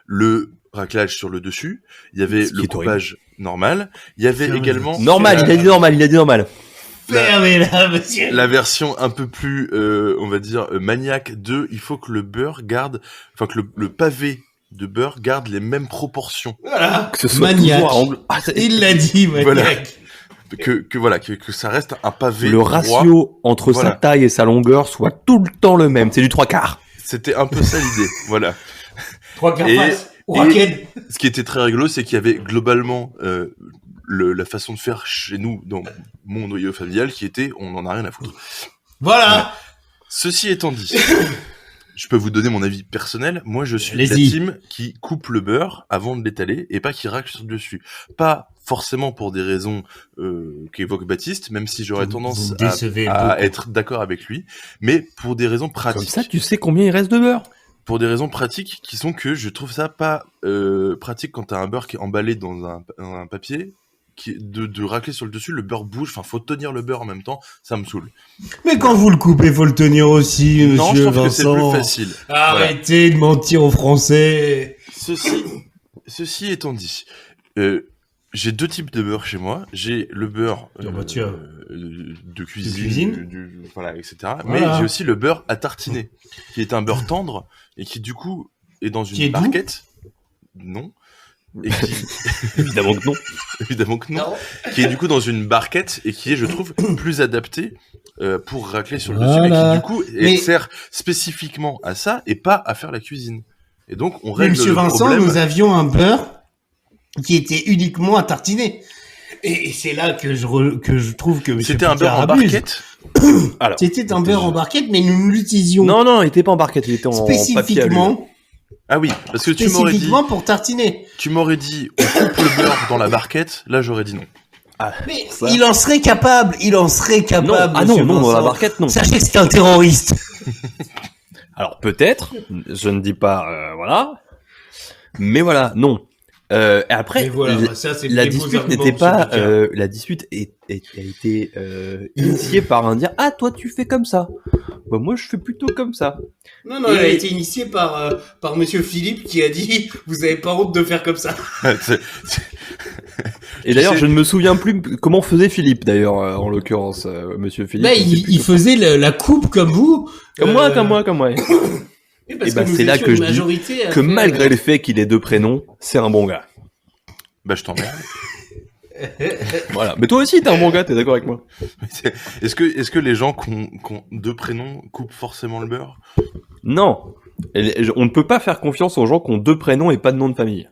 le raclage sur le dessus, il y avait le coupage normal, il y avait également... Normal, il a dit normal. Fermez-la, monsieur. La version un peu plus, on va dire, maniaque de, il faut que le beurre garde, enfin que le pavé de beurre garde les mêmes proportions. Voilà. Que ce soit maniaque. Il l'a dit, maniaque. Voilà. Que ça reste un pavé. Le ratio entre sa taille et sa longueur soit tout le temps le même. C'est du 3/4. C'était un peu ça l'idée. Voilà. 3/4 face. Et ce qui était très rigolo, c'est qu'il y avait globalement la façon de faire chez nous, dans mon noyau familial, qui était on en a rien à foutre. Voilà. Ceci étant dit, je peux vous donner mon avis personnel. Moi, je suis la team qui coupe le beurre avant de l'étaler et pas qui racle sur le dessus. Pas forcément pour des raisons qu'évoque Baptiste, même si j'aurais tendance à être d'accord avec lui, mais pour des raisons pratiques. Comme ça, tu sais combien il reste de beurre. Pour des raisons pratiques qui sont que je trouve ça pas pratique quand t'as un beurre qui est emballé dans un papier, de racler sur le dessus, le beurre bouge, enfin faut tenir le beurre en même temps, ça me saoule. Mais quand vous le coupez, faut le tenir aussi, monsieur Vincent. Non, je trouve que c'est plus facile. Arrêtez de mentir aux Français. Ceci étant dit, j'ai deux types de beurre chez moi. J'ai le beurre de cuisine, voilà, etc. Voilà. Mais j'ai aussi le beurre à tartiner, qui est un beurre tendre et qui du coup est dans une barquette. Non. Et qui... Évidemment que non. Évidemment que non. Qui est du coup dans une barquette et qui est, je trouve, plus adapté pour racler sur le dessus et qui du coup sert spécifiquement à ça et pas à faire la cuisine. Et donc on règle Monsieur le Vincent, problème. nous avions un beurre qui était uniquement à tartiner. Et c'est là que je trouve que C'était un beurre en abuse. barquette. Alors, C'était un beurre en barquette, mais nous l'utilisions non, il était pas en barquette, il était en papier à lui. spécifiquement, Ah oui, parce que tu m'aurais dit, pour tartiner. on coupe le beurre dans la barquette. Là, j'aurais dit non. Mais Ouais. il en serait capable, Non, monsieur non, dans la Vincent. barquette, non. Sachez que c'est un terroriste. Alors peut-être, je ne dis pas, voilà. Mais voilà, non. Et après, Mais voilà, ça, c'est la les beaux dispute arguments, n'était pas, monsieur Picard. la dispute a été initiée par un dire, ah toi tu fais comme ça. Bah moi je fais plutôt comme ça. Non, elle a été initiée par monsieur Philippe qui a dit « Vous avez pas honte de faire comme ça C'est- Et d'ailleurs sais- je ne me souviens plus comment faisait Philippe d'ailleurs en l'occurrence, Monsieur ». Philippe. Là, était il plutôt- faisait la coupe comme vous. comme moi. Oui, parce Et bah, que nous c'est là étions que une je dis majorité à Que faire- malgré le fait qu'il ait 2 prénoms, c'est un bon gars. Bah, je t'emmerde. Voilà. Mais toi aussi t'es un bon gars, t'es d'accord avec moi? Est-ce que les gens qui ont 2 prénoms coupent forcément le beurre? Non. On ne peut pas faire confiance aux gens qui ont 2 prénoms et pas de nom de famille.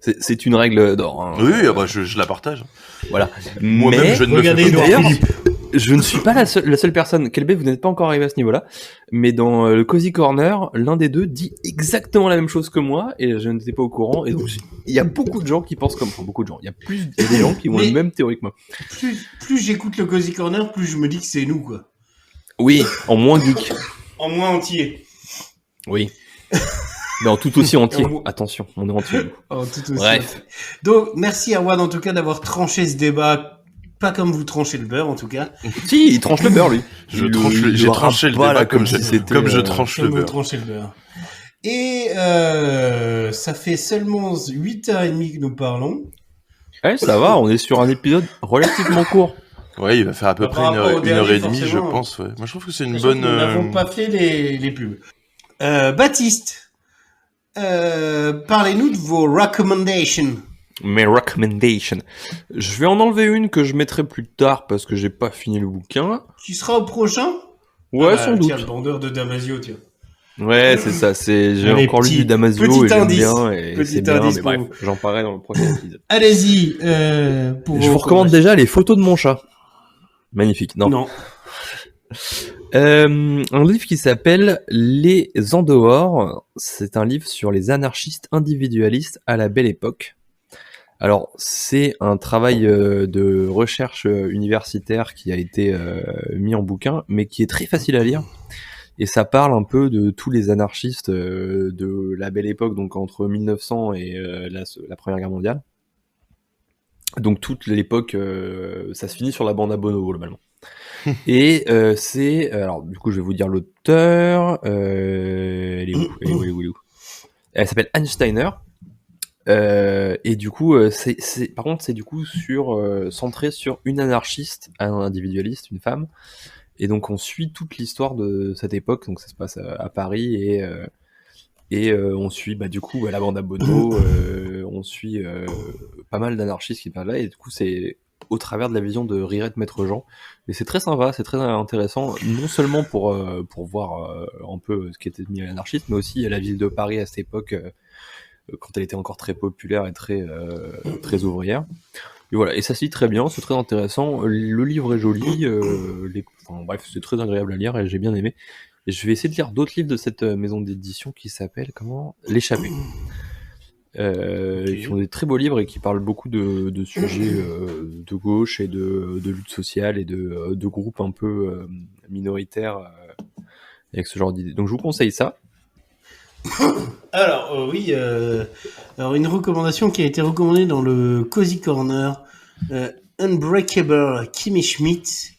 C'est une règle d'or. Hein. Oui, bah, je la partage. Voilà. Moi-même, Mais, je ne me regardez fais pas Edouard d'ailleurs, Philippe. je ne suis pas la seule personne. Kelbé, vous n'êtes pas encore arrivé à ce niveau-là. Mais dans le Cozy Corner, l'un des deux dit exactement la même chose que moi et je n'étais pas au courant. Et donc, il y a beaucoup de gens qui pensent comme, enfin, beaucoup de gens. Il y a des gens qui ont Mais- la même théorie que moi. Plus j'écoute le Cozy Corner, plus je me dis que c'est nous, quoi. Oui, en moins geek. En moins entier. Oui. Mais en tout aussi entier. En moins- Attention, on est entier. En tout aussi. Bref. Donc, merci Erwan, en tout cas, d'avoir tranché ce débat. Pas comme vous tranchez le beurre, en tout cas. Si, il tranche le beurre, lui. J'ai tranché le Voilà, débat comme si c'était, je tranche le Comme vous beurre. tranchez le beurre. Et ça fait seulement 8h30 que nous parlons. Ouais, ça va, on est sur un épisode relativement court. Ouais, il va faire à peu Par près rapport au une heure et dernier, demie, je forcément. pense. Ouais. Moi, je trouve que c'est une Sachant bonne. que Nous n'avons pas fait les pubs. Baptiste, parlez-nous de vos recommendations. Mes recommendations. Je vais en enlever une que je mettrai plus tard parce que j'ai pas fini le bouquin. Qui sera au prochain? Ouais, Ah, sans doute. Tiens, le bandeur de Damasio, tiens. Ouais, c'est ça, j'ai Allez, encore lu petit- du Damasio petit et j'aime indice. bien et Petit c'est bien, indice mais pour bref, vous. j'en parlerai dans le prochain épisode. Allez-y, pour Je vous recommande déjà les photos de mon chat. Magnifique, non. Non. Un livre qui s'appelle Les En dehors. C'est un livre sur les anarchistes individualistes à la Belle Époque. Alors, c'est un travail de recherche universitaire qui a été mis en bouquin, mais qui est très facile à lire. Et ça parle un peu de tous les anarchistes de la Belle Époque, donc entre 1900 et la Première Guerre mondiale. Donc toute l'époque, ça se finit sur la bande à Bono, globalement. Et c'est... Alors, du coup, je vais vous dire l'auteur. Elle est où Elle s'appelle Anne Steiner. Et du coup, par contre, c'est du coup centré sur une anarchiste, un individualiste, une femme. Et donc, on suit toute l'histoire de cette époque. Donc, ça se passe à Paris et on suit du coup la bande à Bono. On suit pas mal d'anarchistes qui parlent là. Et du coup, c'est au travers de la vision de Rirette Maître Jean. Et c'est très sympa, c'est très intéressant, non seulement pour voir un peu ce qui était mis à l'anarchisme, mais aussi la ville de Paris à cette époque, quand elle était encore très populaire et très ouvrière. Et voilà, et ça se lit très bien, c'est très intéressant. Le livre est joli, bref, c'est très agréable à lire et j'ai bien aimé. Et je vais essayer de lire d'autres livres de cette maison d'édition qui s'appelle L'Échappée. Qui ont des très beaux livres et qui parlent beaucoup de sujets de gauche et de lutte sociale et de groupes un peu minoritaires avec ce genre d'idées. Donc je vous conseille ça. Alors, oui, alors une recommandation qui a été recommandée dans le Cozy Corner, Unbreakable Kimmy Schmidt,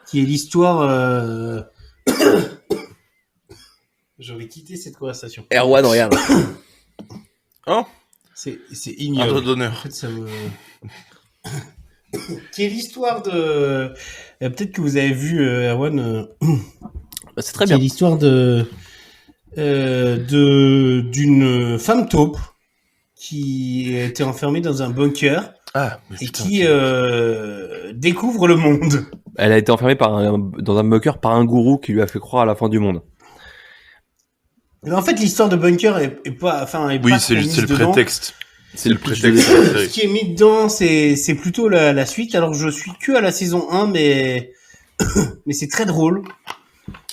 qui est l'histoire... J'aurais quitté cette conversation. Erwan, regarde. Oh, C'est un ignoble. doigt En d'honneur. fait, ça me... qui est l'histoire de... peut-être que vous avez vu, Erwan... C'est très qui est bien. l'histoire d'une femme taupe qui était enfermée dans un bunker Ah, mais et putain, qui découvre le monde. Elle a été enfermée dans un bunker par un gourou qui lui a fait croire à la fin du monde. Mais en fait, l'histoire de bunker est pas, enfin, est oui, pas c'est trop mise le dedans. prétexte. C'est le pitch de prétexte de la série. Ce qui est mis dedans, c'est plutôt la suite. Alors je suis que à la saison 1, mais c'est très drôle.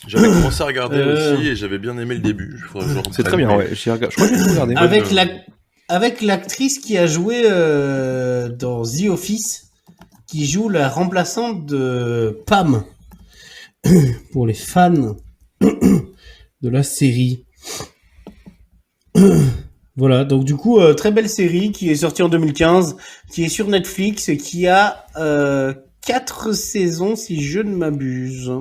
J'avais commencé à regarder aussi et j'avais bien aimé le début. C'est très bien, ouais. Je crois que j'ai tout regardé. Avec l'actrice qui a joué dans The Office, qui joue la remplaçante de Pam, pour les fans de la série. Voilà, donc du coup, très belle série qui est sortie en 2015, qui est sur Netflix et qui a 4 saisons si je ne m'abuse.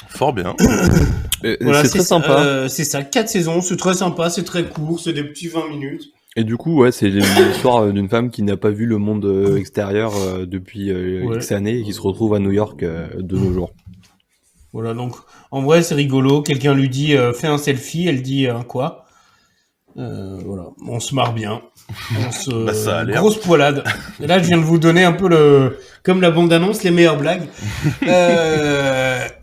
Fort bien. Voilà, c'est très sympa. C'est ça, 4 saisons, c'est très sympa, c'est très court, c'est des petits 20 minutes. Et du coup, ouais, c'est l'histoire d'une femme qui n'a pas vu le monde extérieur depuis X années et qui se retrouve à New York de nos jours. Voilà, donc en vrai c'est rigolo, quelqu'un lui dit fais un selfie, elle dit quoi voilà, on se marre bien. Bah, ça a l'air. Grosse poilade. Et là je viens de vous donner un peu comme la bande-annonce, les meilleures blagues.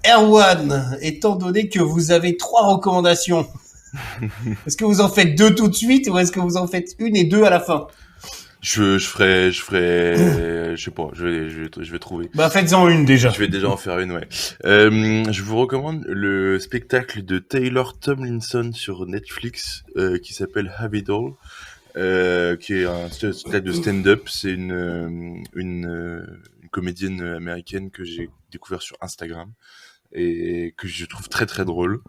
Erwan, étant donné que vous avez 3 recommandations, est-ce que vous en faites 2 tout de suite ou est-ce que vous en faites 1 et 2 à la fin? Je ferai, je sais pas, je vais trouver. Bah, faites-en une déjà. Je vais déjà en faire une, ouais. Je vous recommande le spectacle de Taylor Tomlinson sur Netflix, qui s'appelle Have It All, qui est un spectacle de stand-up. C'est une comédienne américaine que j'ai découvert sur Instagram et que je trouve très très drôle.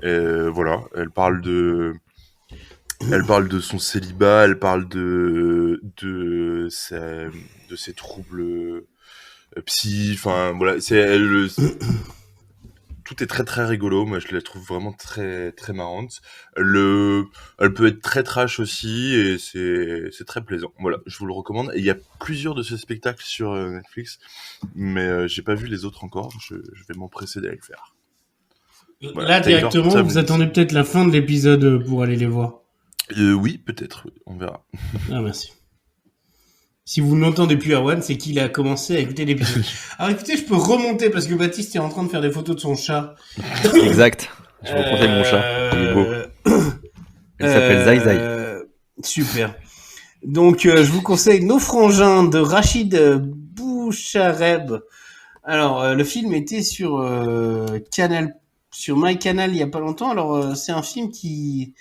Voilà, elle parle de son célibat, elle parle de ses troubles psy, enfin voilà, tout est très très rigolo, moi je la trouve vraiment très très marrante. Elle peut être très trash aussi et c'est très plaisant. Voilà, je vous le recommande. Et il y a plusieurs de ces spectacles sur Netflix, mais j'ai pas vu les autres encore, je vais m'empresser d'aller le faire. Voilà, là directement, vous attendez peut-être la fin de l'épisode pour aller les voir. Oui, peut-être, oui, on verra. Ah, merci. Si vous n'entendez plus Erwan, c'est qu'il a commencé à écouter l'épisode. Alors écoutez, je peux remonter parce que Baptiste est en train de faire des photos de son chat. Exact. Je vous conseille mon chat. Il est beau. Il s'appelle Zai Zai. Super. Donc, je vous conseille Nos Frangins de Rachid Bouchareb. Alors, le film était sur sur MyCanal il y a pas longtemps. Alors, c'est un film qui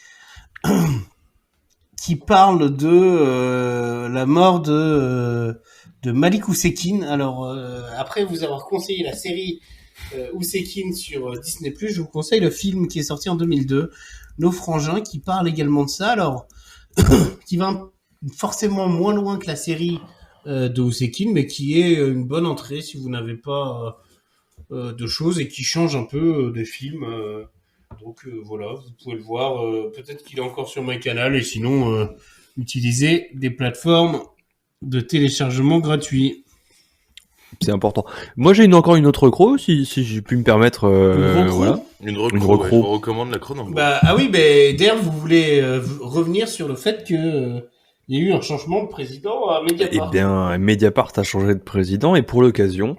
parle de la mort de Malik Oussekine. Alors après vous avoir conseillé la série Oussekine sur Disney+, je vous conseille le film qui est sorti en 2002, Nos Frangins, qui parle également de ça. Alors qui va forcément moins loin que la série de Oussekine, mais qui est une bonne entrée si vous n'avez pas de choses et qui change un peu des films. Donc voilà, vous pouvez le voir. Peut-être qu'il est encore sur MyCanal et sinon utilisez des plateformes de téléchargement gratuits. C'est important. Moi, j'ai encore une autre recro, si j'ai pu me permettre. Voilà. Une recro. Ouais, je vous recommande la Cronenbourg. D'ailleurs, vous voulez revenir sur le fait que il y a eu un changement de président à Mediapart. Eh bien, Mediapart a changé de président et pour l'occasion,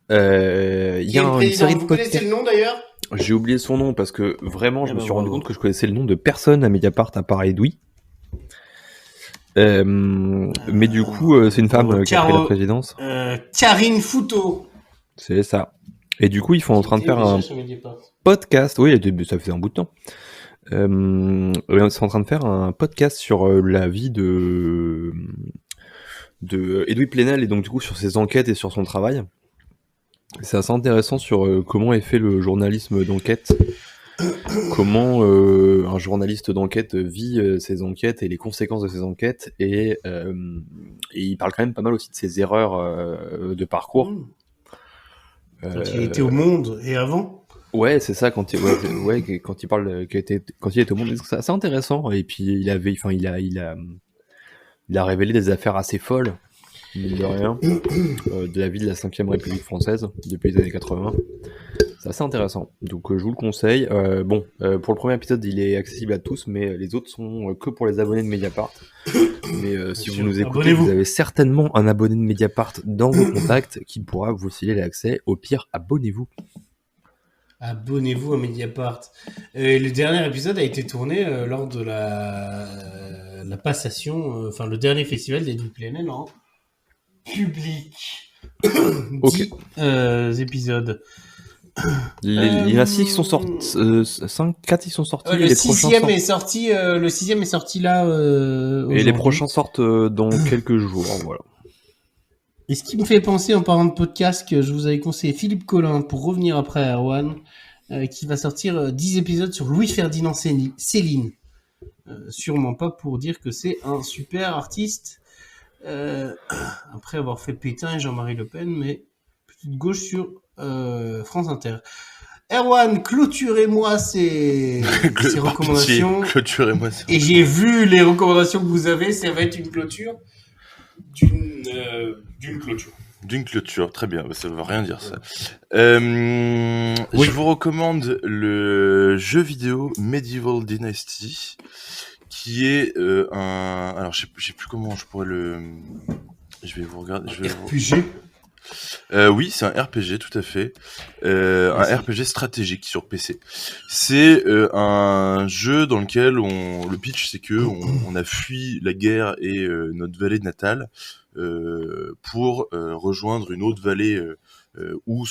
il y a une série de Vous connaissez le nom d'ailleurs ? J'ai oublié son nom parce que vraiment, je me suis rendu compte que je connaissais le nom de personne à Mediapart à part Edoui. Mais du coup, c'est une femme qui a pris la présidence. Karine Fouteau. C'est ça. Et du coup, ils sont en train de faire un podcast. Oui, ça faisait un bout de temps. Ils sont en train de faire un podcast sur la vie de Edoui Plenel et donc du coup sur ses enquêtes et sur son travail. C'est assez intéressant sur comment est fait le journalisme d'enquête, comment un journaliste d'enquête vit ses enquêtes et les conséquences de ses enquêtes, et il parle quand même pas mal aussi de ses erreurs de parcours. Quand il était au Monde et avant. Ouais, c'est ça, quand il parle quand il était au Monde, c'est assez intéressant. Et puis il a révélé des affaires assez folles. Mine de rien, de la vie de la 5e République française depuis les années 80. C'est assez intéressant, donc je vous le conseille. Pour le premier épisode, il est accessible à tous, mais les autres sont que pour les abonnés de Mediapart. Mais si vous nous écoutez, vous avez certainement un abonné de Mediapart dans vos contacts qui pourra vous filer l'accès. Au pire, abonnez-vous. Abonnez-vous à Mediapart. Le dernier épisode a été tourné lors de la la passation, enfin le dernier festival des Duplainen en public. Ok. 10 épisodes. Il y en a 6 qui sont sortis, 4 qui sont sortis. Le et les prochains sixième sortent- est sorti. Le sixième est sorti là. Et aujourd'hui. les prochains sortent dans quelques jours, voilà. Et ce qui me fait penser, en parlant de podcast, que je vous avais conseillé Philippe Collin pour revenir après à Erwan, qui va sortir 10 épisodes sur Louis-Ferdinand Céline. Sûrement pas pour dire que c'est un super artiste, après avoir fait Pétain et Jean-Marie Le Pen, mais plutôt de gauche sur France Inter. Erwan, clôturez-moi ces recommandations. Clôturez-moi ça. Et j'ai vu les recommandations que vous avez, ça va être une clôture d'une clôture. D'une clôture, très bien, ça veut rien dire ça. Oui. Je vous recommande le jeu vidéo Medieval Dynasty, qui est alors je sais plus comment je pourrais le. Je vais vous regarder. RPG. Oui, c'est un RPG, tout à fait. Un RPG stratégique sur PC. C'est un jeu dans lequel le pitch, c'est que on a fui la guerre et notre vallée natale pour rejoindre une autre vallée où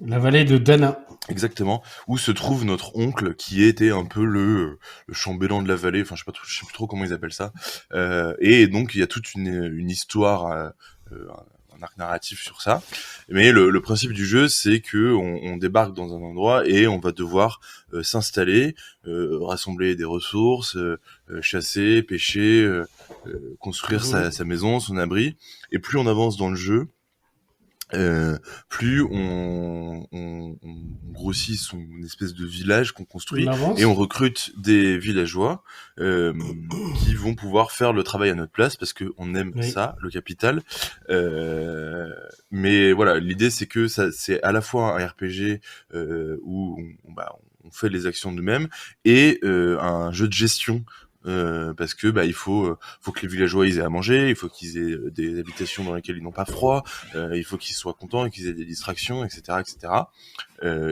La vallée de Dana. exactement, où se trouve notre oncle qui était un peu le chambellan de la vallée. Enfin, je sais plus trop comment ils appellent ça. Et donc il y a toute une histoire. Un arc narratif sur ça, mais le principe du jeu, c'est que on débarque dans un endroit et on va devoir s'installer, rassembler des ressources, chasser, pêcher, construire sa maison, son abri. Et plus on avance dans le jeu, plus on grossit son espèce de village qu'on construit et on recrute des villageois qui vont pouvoir faire le travail à notre place parce que on aime ça, le capital. Mais voilà, l'idée c'est que c'est à la fois un RPG où on fait les actions nous-mêmes et un jeu de gestion. Parce que il faut que les villageois ils aient à manger, il faut qu'ils aient des habitations dans lesquelles ils n'ont pas froid, il faut qu'ils soient contents et qu'ils aient des distractions, etc., etc.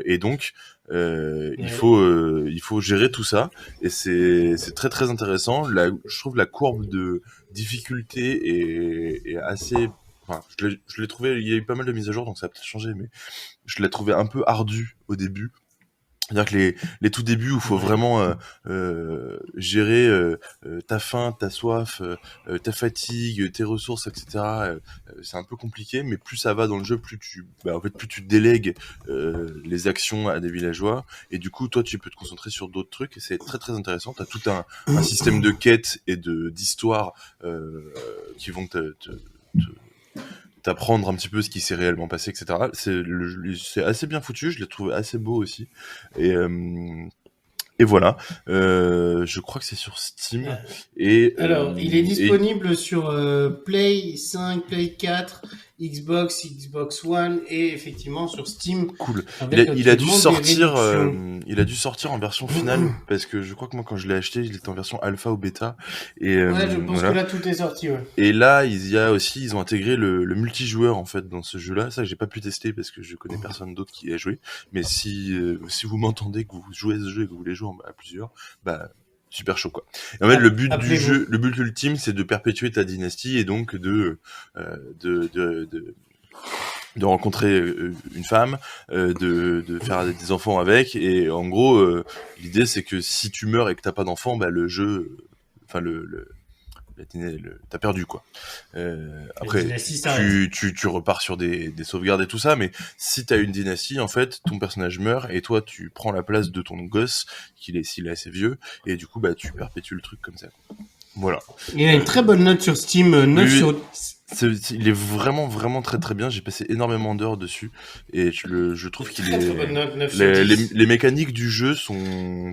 Et donc il faut gérer tout ça et c'est très très intéressant. Je trouve la courbe de difficulté est assez. Enfin, je l'ai trouvé. Il y a eu pas mal de mises à jour, donc ça a peut-être changé, mais je l'ai trouvé un peu ardu au début. C'est-à-dire que les tout débuts où il faut vraiment gérer ta faim, ta soif, ta fatigue, tes ressources, etc. C'est un peu compliqué, mais plus ça va dans le jeu, plus tu délègues les actions à des villageois, et du coup toi tu peux te concentrer sur d'autres trucs, et c'est très très intéressant. T'as tout un système de quêtes et d'histoires qui vont t'apprendre un petit peu ce qui s'est réellement passé, etc. C'est assez bien foutu, je l'ai trouvé assez beau aussi. Et voilà, je crois que c'est sur Steam. Alors, il est disponible sur Play 5, Play 4, Xbox One et effectivement sur Steam. Cool. Il a dû sortir en version finale parce que je crois que moi quand je l'ai acheté, il était en version alpha ou bêta. Et je pense que là tout est sorti. Ouais. Et là, ils ont intégré le multijoueur en fait dans ce jeu-là. Ça, j'ai pas pu tester parce que je connais personne d'autre qui y a joué. Mais si vous m'entendez que vous jouez à ce jeu et que vous voulez jouer à plusieurs, super chaud quoi. Et en fait, le but du jeu, le but ultime, c'est de perpétuer ta dynastie et donc de rencontrer une femme, de faire des enfants avec. Et en gros, l'idée c'est que si tu meurs et que t'as pas d'enfant, le jeu, enfin t'as perdu quoi. Après tu repars sur des sauvegardes et tout ça, mais si t'as une dynastie, en fait ton personnage meurt et toi tu prends la place de ton gosse s'il est assez vieux, et du coup tu perpétues le truc comme ça. Voilà. Il y a une très bonne note sur Steam, 9 sur... Il est vraiment vraiment très très bien. J'ai passé énormément d'heures dessus et je trouve qu'il est... Très bonne note, 9 sur 10. Les mécaniques du jeu sont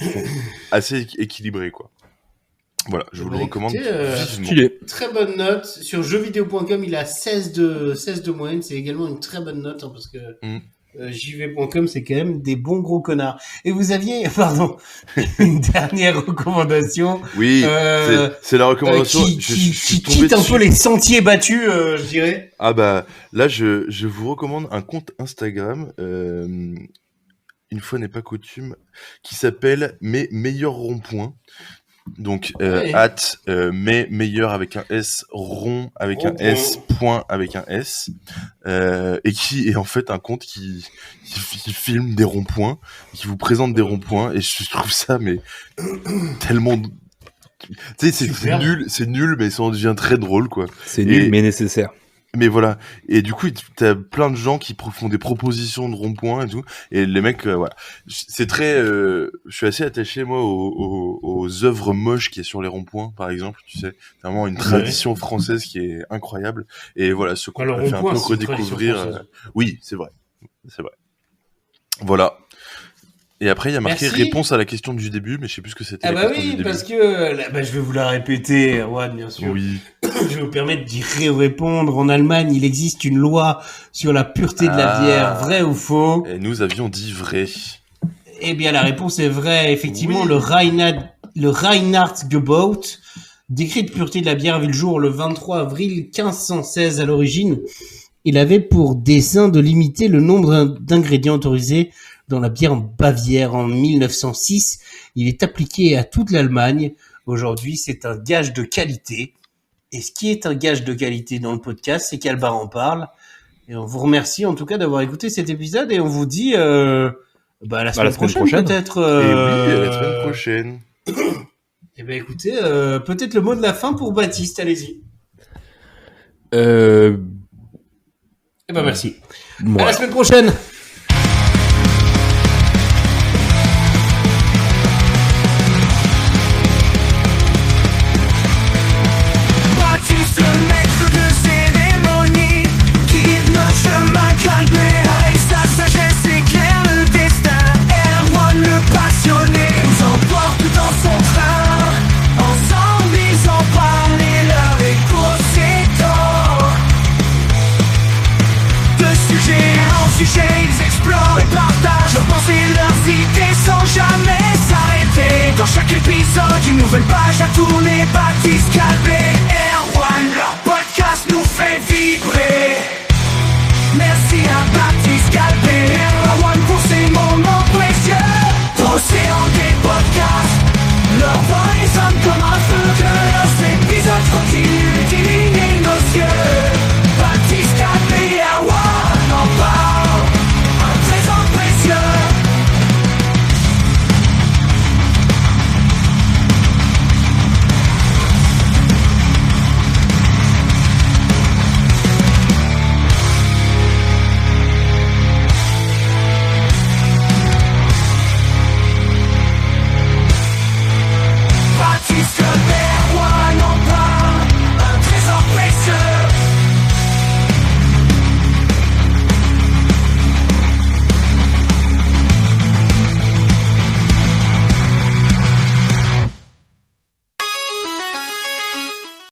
assez équilibrées quoi. Voilà, je vous le recommande vivement. Très bonne note. Sur jeuxvideo.com, il a 16 de moyenne. C'est également une très bonne note parce que jv.com, c'est quand même des bons gros connards. Et vous aviez, une dernière recommandation. Oui, c'est la recommandation qui quitte un peu les sentiers battus, je dirais. Ah là, je vous recommande un compte Instagram, une fois n'est pas coutume, qui s'appelle Mes meilleurs ronds-points. Donc, Ouais. mais meilleur avec un S, rond avec un Rond-point. S, point avec un S, et qui est en fait un compte qui filme des ronds-points, qui vous présente des ronds-points, et je trouve ça, mais, tellement, tu sais, Super. c'est nul, mais ça en devient très drôle, quoi. C'est nul, Et- mais nécessaire. Mais voilà. Et du coup, t'as plein de gens qui font des propositions de ronds-points et tout. Et les mecs, voilà. C'est très, je suis assez attaché, moi, aux œuvres moches qu'il y a sur les ronds-points, par exemple. Tu sais, c'est vraiment une tradition française qui est incroyable. Et voilà, ce qu'on Le a fait un rond-point, peu c'est une tradition redécouvrir. française. Oui, c'est vrai. C'est vrai. Voilà. Et après, il y a marqué Merci. réponse à la question du début, mais je sais plus ce que c'était. Ah la bah question du oui, début. parce que là, je vais vous la répéter, Erwan, bien sûr. Oui. Je vais vous permettre d'y répondre. En Allemagne, il existe une loi sur la pureté de la Ah. bière, vrai ou faux? Et nous avions dit vrai. Eh bien, la réponse est vraie. Effectivement, Oui. le Reinheitsgebot, décret de pureté de la bière, a vu le jour le 23 avril 1516 à l'origine. Il avait pour dessein de limiter le nombre d'ingrédients autorisés dans la bière en Bavière en 1906. Il est appliqué à toute l'Allemagne. Aujourd'hui, c'est un gage de qualité. Et ce qui est un gage de qualité dans le podcast, c'est qu'Albar en parle. Et on vous remercie en tout cas d'avoir écouté cet épisode et on vous dit à la semaine prochaine peut-être. Et oui, à la semaine prochaine. Eh ben écoutez, peut-être le mot de la fin pour Baptiste, allez-y. Euh... Eh ben merci. À Moi. la semaine prochaine. Baptiste, le maître de cérémonie, guide notre chemin calmé. Avec sa sagesse éclaire le destin. Erwan le passionné nous emporte dans son train. Ensemble ils en parlent et leur écho s'étend. De sujet en sujet ils explorent et partagent leurs pensées, leurs idées sans jamais s'arrêter. Dans chaque épisode une nouvelle page à tourner. Baptiste Calvé, Erwan, leur podcast nous fait vibrer. Merci à Baptiste Calvé, Erwan pour ces moments précieux. Océan des podcasts.